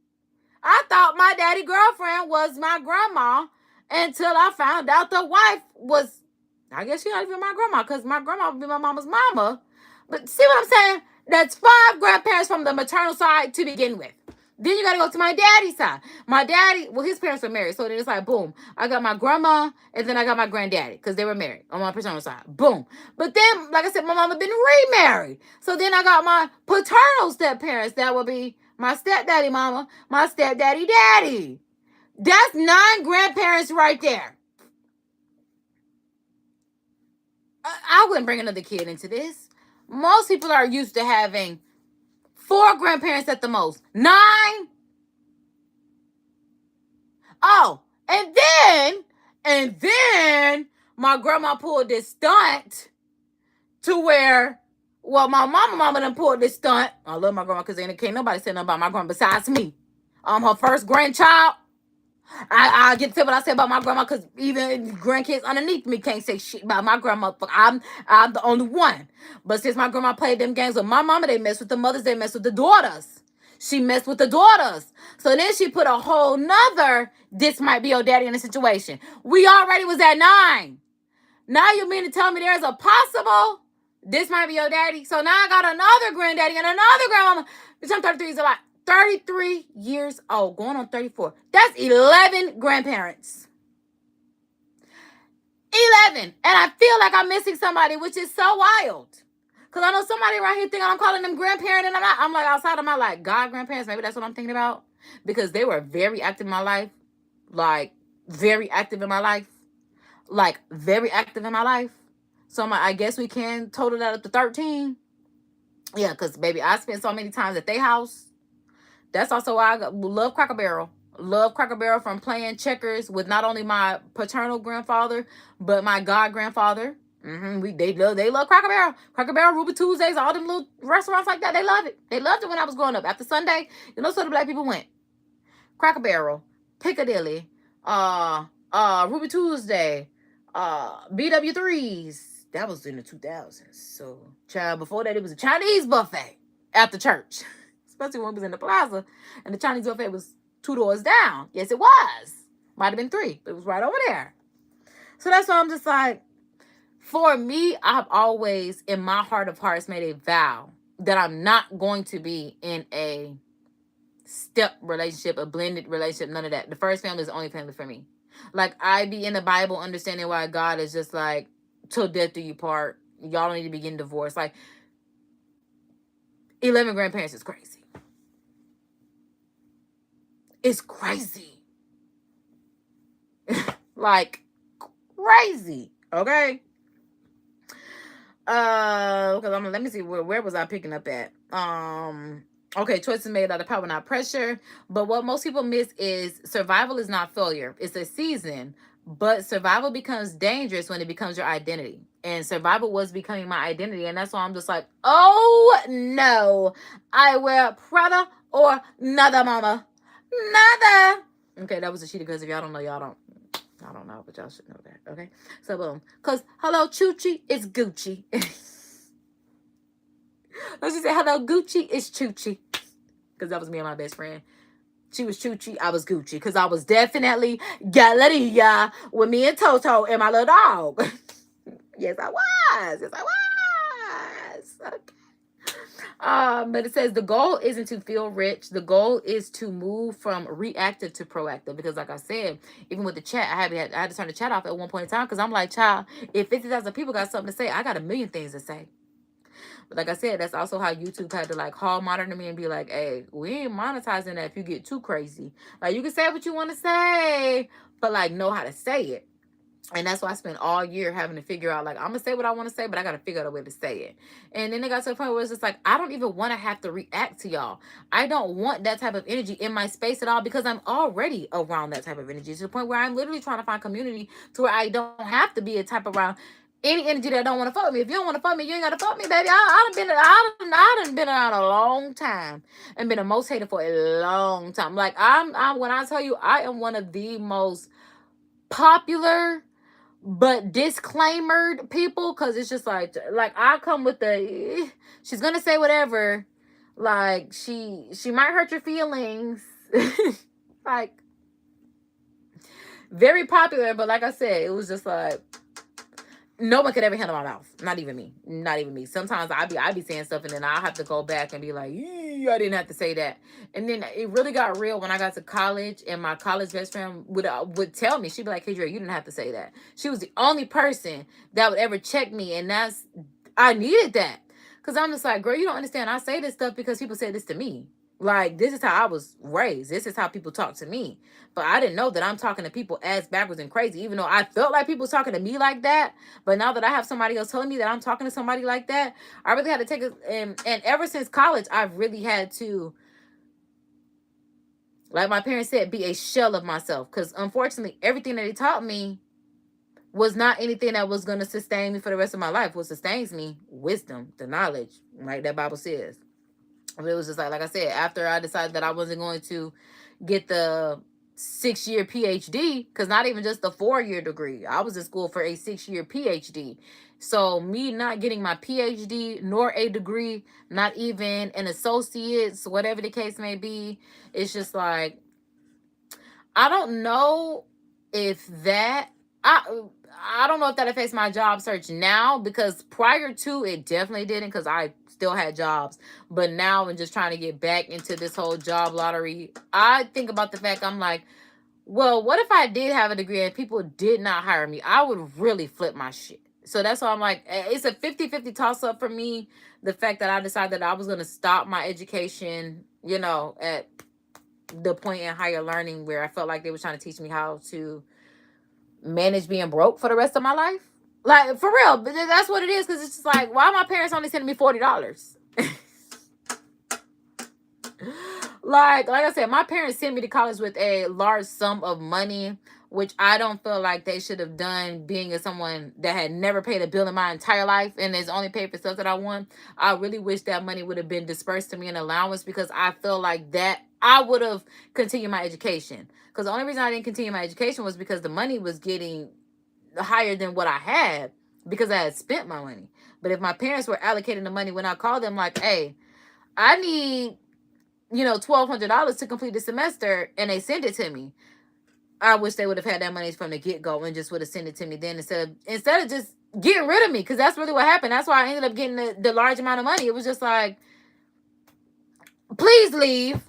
A: I thought my daddy girlfriend was my grandma until I found out the wife was, I guess she not even my grandma, because my grandma would be my mama's mama. But see what I'm saying? That's 5 grandparents from the maternal side to begin with. Then you got to go to my daddy's side. My daddy, well, his parents were married. So then it's like, boom. I got my grandma and then I got my granddaddy because they were married on my paternal side. Boom. But then, like I said, my mama been remarried. So then I got my paternal step parents. That would be my stepdaddy mama, my stepdaddy daddy. That's 9 grandparents right there. I wouldn't bring another kid into this. Most people are used to having 4 grandparents at the most. 9. Oh, and then my grandma pulled this stunt to where, well, my mama done pulled this stunt. I love my grandma because can't nobody say nothing about my grandma besides me. Her first grandchild. I get to say what I say about my grandma, because even grandkids underneath me can't say shit about my grandma. I'm the only one. But since my grandma played them games with my mama, they messed with the mothers, they messed with the daughters. She messed with the daughters. So then she put a whole nother, this might be your daddy in the situation. We already was at 9. Now you mean to tell me there's a possible, this might be your daddy? So now I got another granddaddy and another grandmama. Which I'm 33 is a lot. 33 years old, going on 34. That's 11 grandparents. 11. And I feel like I'm missing somebody, which is so wild. Because I know somebody right here thinking I'm calling them grandparent, and I'm like, outside of my, like, God grandparents, maybe that's what I'm thinking about. Because they were very active in my life. Like, very active in my life. Like, very active in my life. So I'm like, I guess we can total that up to 13. Yeah, because, baby, I spent so many times at their house. That's also why I love Cracker Barrel. Love Cracker Barrel from playing checkers with not only my paternal grandfather, but my God grandfather. They love Cracker Barrel. Cracker Barrel, Ruby Tuesdays, all them little restaurants like that. They love it. They loved it when I was growing up. After Sunday, so the black people went. Cracker Barrel, Piccadilly, Ruby Tuesday, BW3s. That was in the 2000s. So, child, before that, it was a Chinese buffet after church. Especially when it was in the plaza. And the Chinese buffet was 2 doors down. Yes, it was. Might have been 3. But it was right over there. So that's why I'm just like, for me, I've always, in my heart of hearts, made a vow that I'm not going to be in a step relationship, a blended relationship, none of that. The first family is the only family for me. Like, I be in the Bible understanding why God is just like, till death do you part. Y'all don't need to be getting divorced. Like, 11 grandparents is crazy. It's crazy. Like, crazy. Okay? Let me see, where was I picking up at? Okay, choices made out of power, not pressure. But what most people miss is survival is not failure. It's a season. But survival becomes dangerous when it becomes your identity. And survival was becoming my identity. And that's why I'm just like, oh, no. I wear Prada or nada, mama. Nada. Okay, that was a cheater, because if y'all don't know, I don't know, but y'all should know that. Okay? So, boom. Because, hello, Choochie, it's Gucci. Let's just say, hello, Gucci, it's Choochie. Because that was me and my best friend. She was Choochie, I was Gucci. Because I was definitely Galleria with me and Toto and my little dog. Yes, I was. Okay. But it says the goal isn't to feel rich. The goal is to move from reactive to proactive. Because, like I said, even with the chat, I had to turn the chat off at one point in time because I'm like, child, if 50,000 people got something to say, I got a million things to say. But like I said, that's also how YouTube had to like hall monitor me and be like, hey, we ain't monetizing that if you get too crazy. Like, you can say what you want to say, but like know how to say it. And that's why I spent all year having to figure out, like, I'm going to say what I want to say, but I got to figure out a way to say it. And then it got to the point where it's just like, I don't even want to have to react to y'all. I don't want that type of energy in my space at all because I'm already around that type of energy to the point where I'm literally trying to find community to where I don't have to be a type around any energy that don't want to fuck with me. If you don't want to fuck me, you ain't got to fuck me, baby. I done been around a long time and been the most hated for a long time. Like, when I tell you, I am one of the most popular but disclaimered people, because it's just like I come with the she's gonna say whatever, like she might hurt your feelings. Like, very popular, but like I said, it was just like no one could ever handle my mouth. Not even me. Not even me. Sometimes I be saying stuff and then I'll have to go back and be like, I didn't have to say that. And then it really got real when I got to college, and my college best friend would tell me, she'd be like, Kendra, you didn't have to say that. She was the only person that would ever check me, and I needed that. Because I'm just like, girl, you don't understand. I say this stuff because people say this to me. Like, this is how I was raised. This is how people talk to me. But I didn't know that I'm talking to people as backwards and crazy, even though I felt like people was talking to me like that. But now that I have somebody else telling me that I'm talking to somebody like that, I really had to take it. And ever since college, I've really had to, like my parents said, be a shell of myself. Because unfortunately, everything that they taught me was not anything that was going to sustain me for the rest of my life. What sustains me? Wisdom, the knowledge, like that Bible says. But it was just like I said, after I decided that I wasn't going to get the 6-year PhD, because not even just the 4-year degree, I was in school for a 6-year PhD. So me not getting my PhD nor a degree, not even an associate's, whatever the case may be, it's just like, I don't know if that I don't know if that affects my job search now, because prior to it definitely didn't, because I still had jobs. But now I'm just trying to get back into this whole job lottery. I think about the fact, I'm like, well, what if I did have a degree and people did not hire me? I would really flip my shit. So that's why I'm like, it's a 50-50 toss up for me. The fact that I decided that I was going to stop my education, at the point in higher learning where I felt like they were trying to teach me how to manage being broke for the rest of my life. Like, for real. But that's what it is, because it's just like, why are my parents only sending me $40? Like I said, my parents sent me to college with a large sum of money, which I don't feel like they should have done, being as someone that had never paid a bill in my entire life and is only paid for stuff that I want. I really wish that money would have been dispersed to me in allowance, because I feel like that I would have continued my education. Because the only reason I didn't continue my education was because the money was getting higher than what I had, because I had spent my money. But if my parents were allocating the money when I called them like, hey, I need $1,200 to complete the semester, and they send it to me, I wish they would have had that money from the get-go and just would have sent it to me then, instead of just getting rid of me, because that's really what happened. That's why I ended up getting the large amount of money. It was just like, please leave.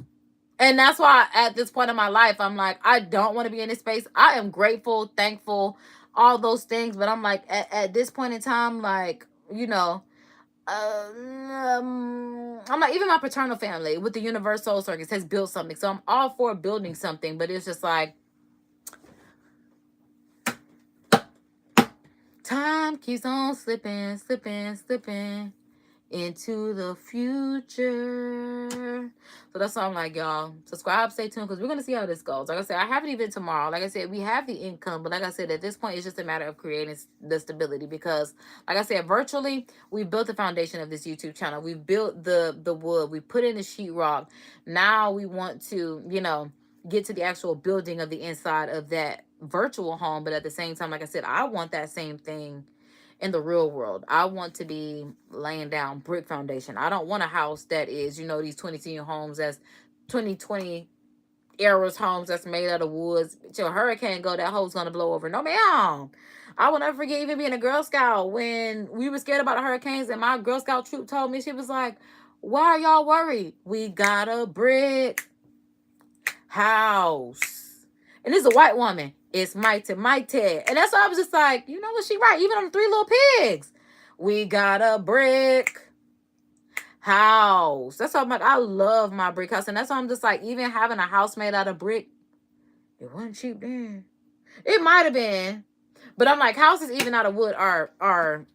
A: And that's why at this point in my life, I'm like, I don't want to be in this space. I am grateful, thankful, all those things, but I'm like, at this point in time, like, I'm like, even my paternal family with the Universal Circus has built something. So I'm all for building something, but it's just like, time keeps on slipping into the future. So that's why I'm like, y'all, subscribe, stay tuned, because we're going to see how this goes. Like I said, I have an event tomorrow. Like I said, we have the income, but like I said, at this point, it's just a matter of creating the stability, because like I said, virtually, we built the foundation of this YouTube channel. We've built the wood. We put in the sheetrock. Now we want to, get to the actual building of the inside of that virtual home. But at the same time, like I said, I want that same thing in the real world. I want to be laying down brick foundation. I don't want a house that is, these 2010 homes, that's 2020 era's homes that's made out of woods. Till a hurricane go, that hole's gonna blow over. No, ma'am. I will never forget even being a Girl Scout when we were scared about the hurricanes, and my Girl Scout troop told me, she was like, Why are y'all worried? We got a brick house. And it's a white woman. It's mighty, mighty. And that's why I was just like, you know what, she right. Even on the Three Little Pigs. We got a brick house. That's why I'm like, I love my brick house. And that's why I'm just like, even having a house made out of brick, it wasn't cheap then. It might have been. But I'm like, houses even out of wood are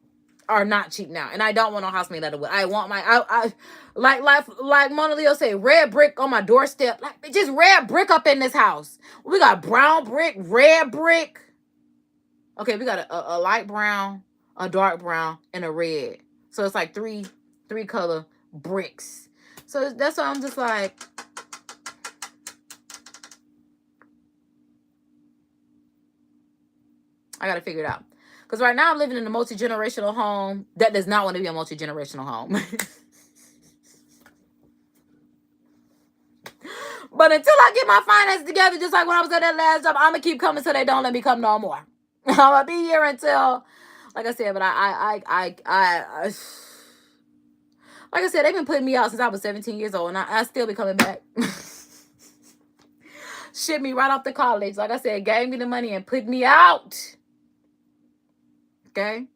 A: not cheap now, and I don't want no house made out of wood. I want my I like Mona Leo say, red brick on my doorstep. Like, just red brick up in this house. We got brown brick, red brick. Okay, we got a light brown, a dark brown, and a red. So it's like three color bricks. So that's why I'm just like, I gotta figure it out. Because right now I'm living in a multi-generational home that does not want to be a multi-generational home. But until I get my finances together, just like when I was at that last job, I'm going to keep coming so they don't let me come no more. I'm going to be here until, like I said, but like I said, they've been putting me out since I was 17 years old, and I still be coming back. Ship me right off to college. Like I said, gave me the money and put me out. Okay?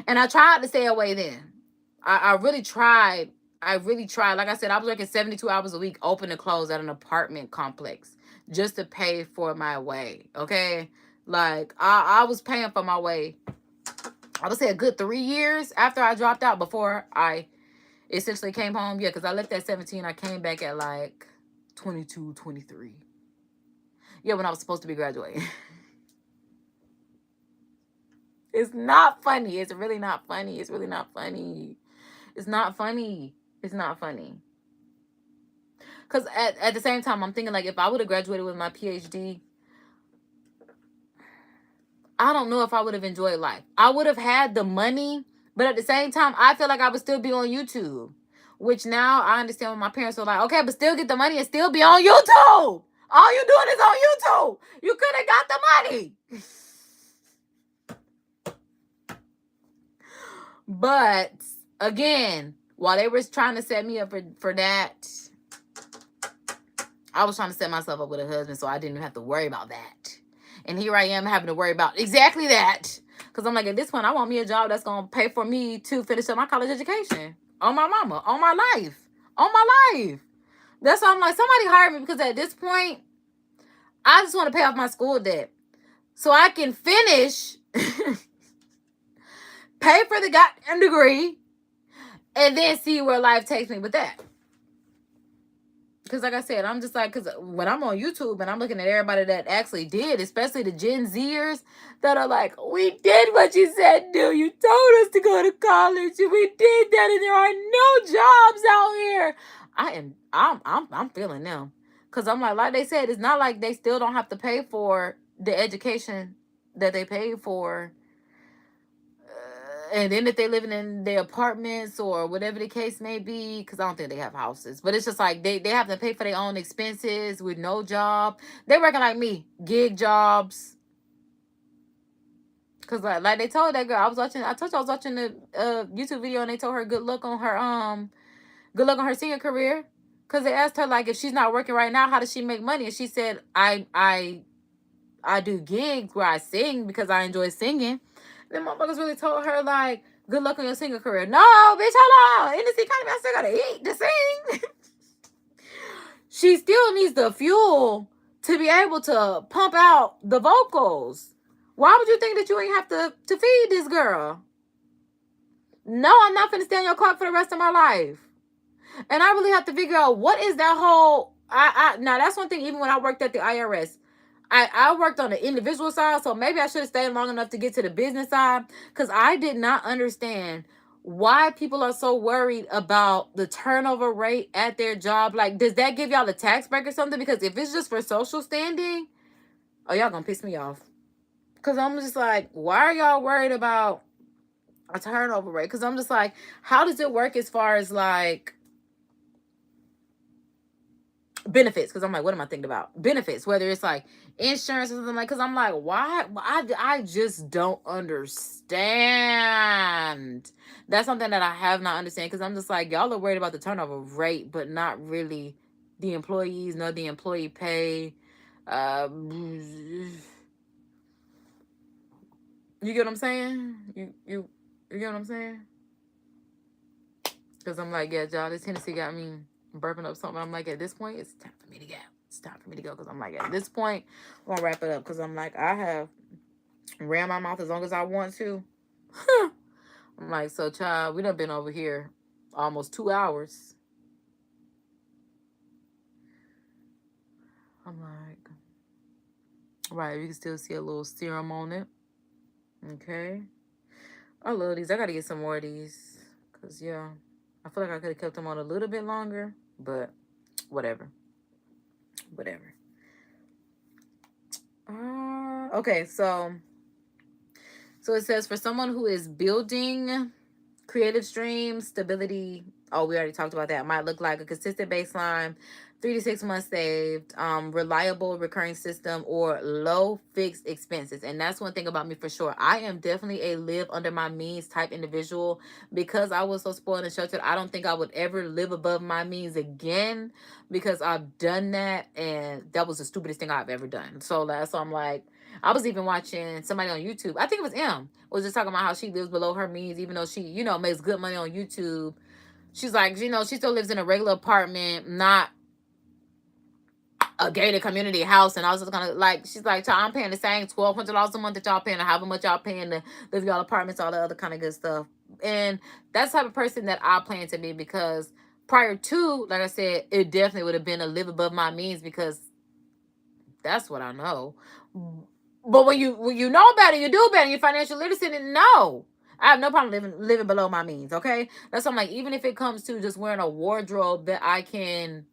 A: And I tried to stay away then. I really tried. Like I said, I was working 72 hours a week, open and close at an apartment complex just to pay for my way. Okay? Like, I was paying for my way, I would say a good 3 years after I dropped out, before I essentially came home. Yeah, because I left at 17. I came back at like 22, 23. Yeah, when I was supposed to be graduating. It's not funny. It's really not funny. It's really not funny. It's not funny. It's not funny. Because at the same time, I'm thinking, like, if I would have graduated with my PhD, I don't know if I would have enjoyed life. I would have had the money, but at the same time, I feel like I would still be on YouTube. Which now I understand when my parents were like, okay, but still get the money and still be on YouTube. All you doing is on YouTube. You could have got the money. But again, while they were trying to set me up for that, I was trying to set myself up with a husband so I didn't have to worry about that. And here I am having to worry about exactly that. Because I'm like, at this point, I want me a job that's going to pay for me to finish up my college education. On my mama. On my life. On my life. That's why I'm like, somebody hire me, because at this point, I just want to pay off my school debt so I can finish, pay for the goddamn degree, and then see where life takes me with that. Because like I said, I'm just like, because when I'm on YouTube and I'm looking at everybody that actually did, especially the Gen Zers that are like, we did what you said do. You told us to go to college and we did that, and there are no jobs out here. I'm feeling them. Because I'm like they said, it's not like they still don't have to pay for the education that they paid for. And then if they're living in their apartments or whatever the case may be, because I don't think they have houses, but it's just like they have to pay for their own expenses with no job. They're working like me, gig jobs. Because like they told that girl, I told you I was watching the YouTube video, and they told her good luck on her singing career. Because they asked her, like, if she's not working right now, how does she make money? And she said, I do gigs where I sing because I enjoy singing. Then motherfuckers really told her, like, good luck on your singing career. No, bitch, hold on. In this economy, I still gotta eat to sing. She still needs the fuel to be able to pump out the vocals. Why would you think that you ain't have to feed this girl? No, I'm not finna stay on your clock for the rest of my life. And I really have to figure out what is that whole... Now, that's one thing, even when I worked at the IRS. I worked on the individual side, so maybe I should have stayed long enough to get to the business side, because I did not understand why people are so worried about the turnover rate at their job. Like, does that give y'all a tax break or something? Because if it's just for social standing, oh, y'all gonna piss me off. Because I'm just like, why are y'all worried about a turnover rate? Because I'm just like, how does it work as far as, like, benefits, because I'm like, what am I thinking about? Benefits, whether it's like insurance or something, like, because I'm like, why? I just don't understand. That's something that I have not understand, because I'm just like, y'all are worried about the turnover rate, but not really the employees, nor the employee pay. You get what I'm saying? You get what I'm saying? Because I'm like, yeah, y'all, this Hennessy got me burping up something. I'm like, at this point, it's time for me to go. It's time for me to go. Because I'm like, at this point, I'm going to wrap it up. Because I'm like, I have ran my mouth as long as I want to. I'm like, so, child, we done been over here almost 2 hours. I'm like, right, you can still see a little serum on it. Okay. I love these. I got to get some more of these. Because, yeah, I feel like I could have kept them on a little bit longer. But whatever. Whatever. Okay, so it says, for someone who is building creative streams, stability, oh, we already talked about that, might look like a consistent baseline, 3 to 6 months saved, reliable recurring system, or low fixed expenses. And that's one thing about me for sure. I am definitely a live under my means type individual. Because I was so spoiled and sheltered, I don't think I would ever live above my means again, because I've done that, and that was the stupidest thing I've ever done. So I'm like, I was even watching somebody on YouTube. I think it was was just talking about how she lives below her means, even though she, makes good money on YouTube. She's like, she still lives in a regular apartment, not a gated community house. And I was just kind of like, she's like, I'm paying the same $1,200 a month that y'all paying, or however much y'all paying to live y'all apartments, all the other kind of good stuff. And that's the type of person that I plan to be, because prior to, like I said, it definitely would have been a live above my means, because that's what I know. But when you know better, you do better. You're financial literacy, and no, I have no problem living below my means. Okay, that's why I'm like, even if it comes to just wearing a wardrobe that I can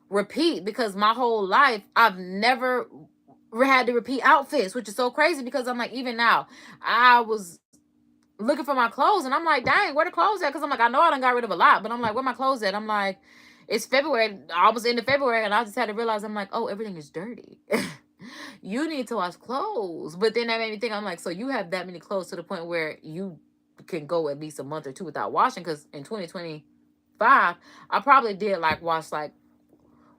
A: repeat, because my whole life I've never had to repeat outfits, which is so crazy. Because I'm like, even now, I was looking for my clothes, and I'm like, dang, where the clothes at? Because I'm like, I know I done got rid of a lot, but I'm like, where my clothes at? I'm like, it's February, almost into February, and I just had to realize, I'm like, oh, everything is dirty. You need to wash clothes. But then that made me think, I'm like, so you have that many clothes to the point where you can go at least a month or two without washing? Because in 2025, I probably did like wash like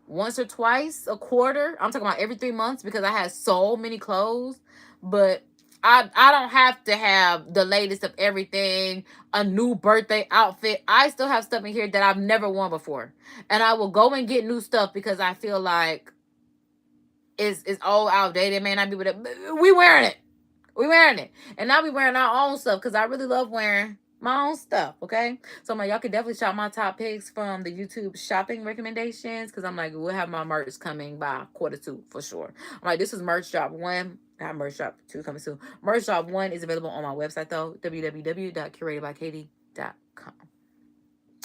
A: once or twice a quarter. I'm talking about every 3 months, because I had so many clothes. But I don't have to have the latest of everything, a new birthday outfit. I still have stuff in here that I've never worn before. And I will go and get new stuff, because I feel like it's all outdated. May not be with it. We wearing it. We wearing it. And now we wearing our own stuff, because I really love wearing my own stuff. Okay. So I'm like, y'all can definitely shop my top picks from the YouTube shopping recommendations, because I'm like, we'll have my merch coming by Q2 for sure. I'm like, this is merch drop 1. I have merch drop 2 coming soon. Merch drop 1 is available on my website though, www.curatedbykd.com.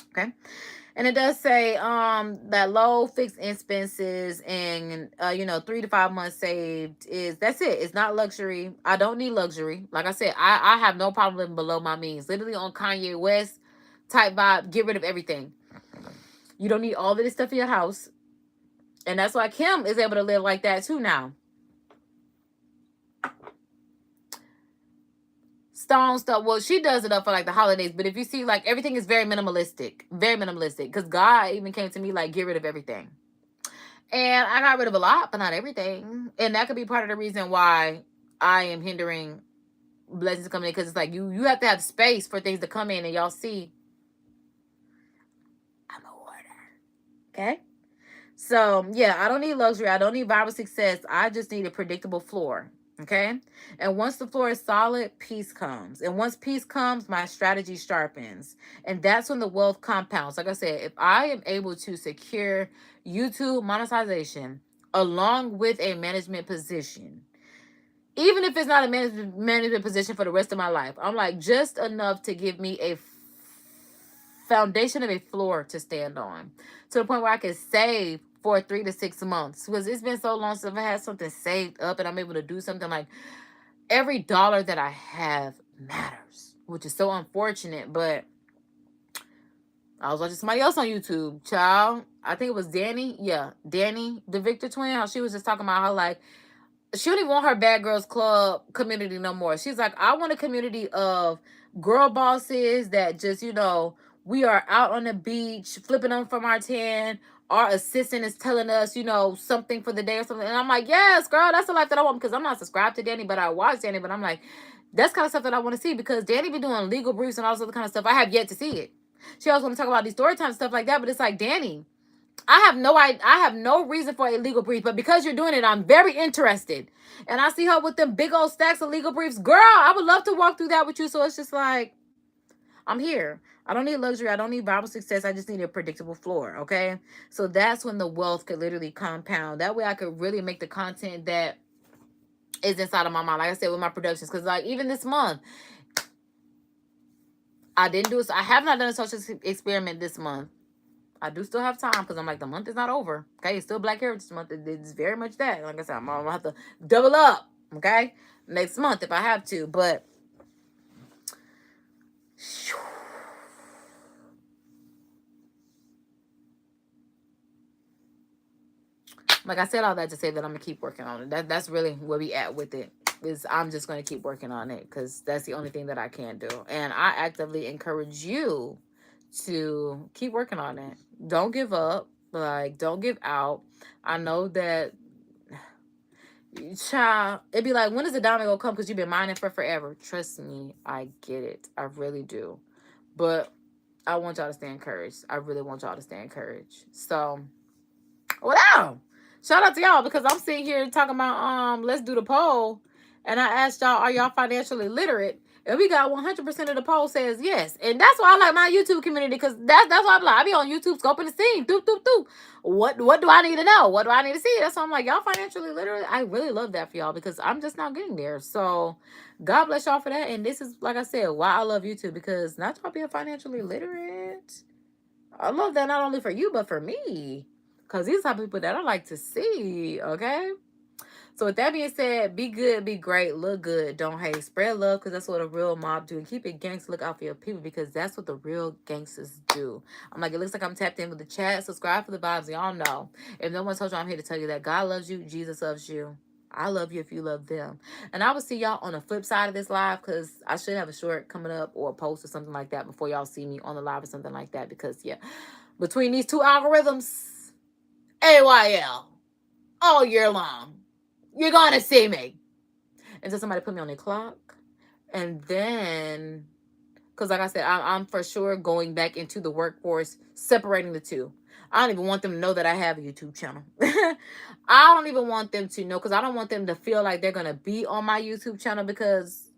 A: Okay. And it does say that low fixed expenses and 3 to 5 months saved that's it. It's not luxury. I don't need luxury. Like I said, I have no problem living below my means. Literally on Kanye West type vibe. Get rid of everything. You don't need all of this stuff in your house. And that's why Kim is able to live like that too now. Stone stuff. Well, she does it up for like the holidays, but if you see, like, everything is very minimalistic, because God even came to me like, get rid of everything. And I got rid of a lot, but not everything. And that could be part of the reason why I am hindering blessings coming in, because it's like you have to have space for things to come in. And y'all see, I'm a hoarder. Okay. So yeah, I don't need luxury. I don't need viral success. I just need a predictable floor. Okay. And once the floor is solid, peace comes. And once peace comes, my strategy sharpens. And that's when the wealth compounds. Like I said, if I am able to secure YouTube monetization along with a management position, even if it's not a management position for the rest of my life, I'm like, just enough to give me a foundation of a floor to stand on, to the point where I can save for 3 to 6 months, because it's been so long since I had something saved up and I'm able to do something. Like, every dollar that I have matters, which is so unfortunate. But I was watching somebody else on YouTube, child. I think it was Danny. Yeah, Danny, the Victor twin. How she was just talking about how like she don't even want her Bad Girls Club community no more. She's like, I want a community of girl bosses that just, we are out on the beach flipping on from our tan. Our assistant is telling us, something for the day or something. And I'm like, yes, girl, that's the life that I want, because I'm not subscribed to Danny, but I watch Danny. But I'm like, that's kind of stuff that I want to see, because Danny be doing legal briefs and all this other kind of stuff. I have yet to see it. She always want to talk about these story time stuff like that, but it's like, Danny, I have no reason for a legal brief, but because you're doing it, I'm very interested. And I see her with them big old stacks of legal briefs. Girl, I would love to walk through that with you. So it's just like, I'm here. I don't need luxury. I don't need Bible success. I just need a predictable floor. Okay. So that's when the wealth could literally compound. That way I could really make the content that is inside of my mind. Like I said, with my productions. Because like even this month, I have not done a social experiment this month. I do still have time, because I'm like, the month is not over. Okay, it's still Black Heritage Month. It's very much that. Like I said, I'm gonna have to double up. Okay, next month if I have to. But like I said all that to say that I'm gonna keep working on it. That's really where we at with it. Is I'm just gonna keep working on it, because that's the only thing that I can do. And I actively encourage you to keep working on it. Don't give up. Like, don't give out. I know that, child, it'd be like, when is the diamond gonna come? Because you've been mining for forever. Trust me, I get it. I really do. But I want y'all to stay encouraged. I really want y'all to stay encouraged. So, wow. Shout out to y'all, because I'm sitting here talking about let's do the poll. And I asked y'all, are y'all financially literate? And we got 100% of the poll says yes. And that's why I like my YouTube community, because that's why I'm like, I be on YouTube scoping the scene. Doop, doop, doop. What do I need to know? What do I need to see? That's why I'm like, y'all financially literate. I really love that for y'all, because I'm just not getting there. So God bless y'all for that. And this is, like I said, why I love YouTube, because not y'all being financially literate. I love that not only for you, but for me. Because these are people that I like to see, okay? So with that being said, be good, be great, look good, don't hate, spread love, because that's what a real mob do. And keep it gangster, look out for your people, because that's what the real gangsters do. I'm like, it looks like I'm tapped in with the chat. Subscribe for the vibes. Y'all know. If no one told you, I'm here to tell you that God loves you, Jesus loves you. I love you if you love them. And I will see y'all on the flip side of this live, because I should have a short coming up or a post or something like that before y'all see me on the live or something like that. Because, yeah, between these two algorithms, AYL, all year long, you're going to see me until somebody put me on the clock. And then, because like I said, I'm for sure going back into the workforce, separating the two. I don't even want them to know that I have a YouTube channel. I don't even want them to know, because I don't want them to feel like they're going to be on my YouTube channel, because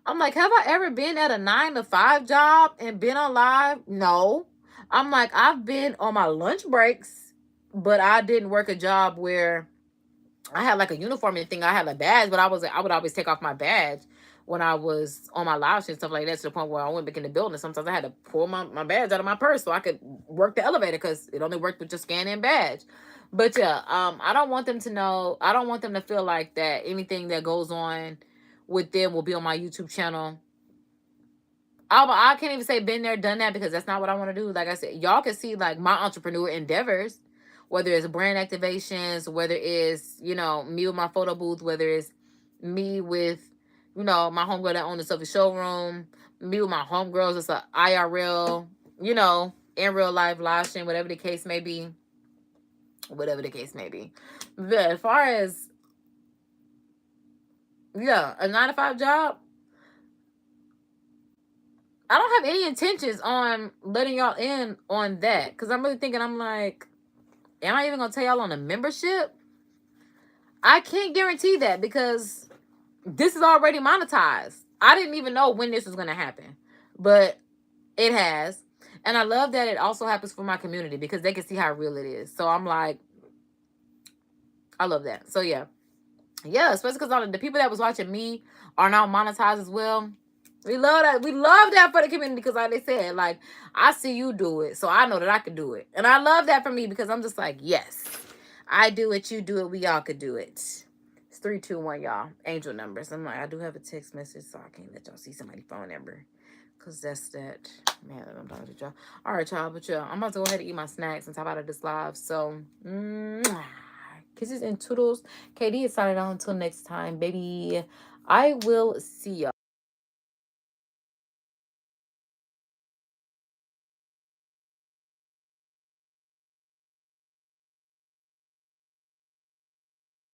A: I'm like, have I ever been at a 9-to-5 job and been on live? No. I'm like, I've been on my lunch breaks, but I didn't work a job where I had like a uniform and thing. I had a badge, but I would always take off my badge when I was on my live and stuff like that, to the point where I went back in the building. Sometimes I had to pull my badge out of my purse so I could work the elevator, because it only worked with just scan in badge. But yeah, I don't want them to know. I don't want them to feel like that anything that goes on with them will be on my YouTube channel. I can't even say been there, done that, because that's not what I want to do. Like I said, y'all can see like my entrepreneur endeavors, whether it's brand activations, whether it's, me with my photo booth, whether it's me with, my homegirl that owns the Sophie showroom, me with my homegirls, it's a IRL, in real life live stream, whatever the case may be. Whatever the case may be. But as far as, yeah, a 9-to-5 job, I don't have any intentions on letting y'all in on that. Because I'm really thinking, I'm like, am I even going to tell y'all on a membership? I can't guarantee that, because this is already monetized. I didn't even know when this was going to happen. But it has. And I love that it also happens for my community, because they can see how real it is. So I'm like, I love that. So yeah. Yeah, especially because the people that was watching me are now monetized as well. We love that. We love that for the community, because like they said, like, I see you do it, so I know that I can do it. And I love that for me, because I'm just like, yes, I do it, you do it, we all could do it. 321, y'all. Angel numbers. I'm like, I do have a text message, so I can't let y'all see somebody's phone number. Because that's that. Man, I'm talking to y'all. All right, y'all. But yeah, I'm about to go ahead and eat my snacks and top out of this live. So, kisses and toodles. KD is signing on until next time, baby. I will see y'all.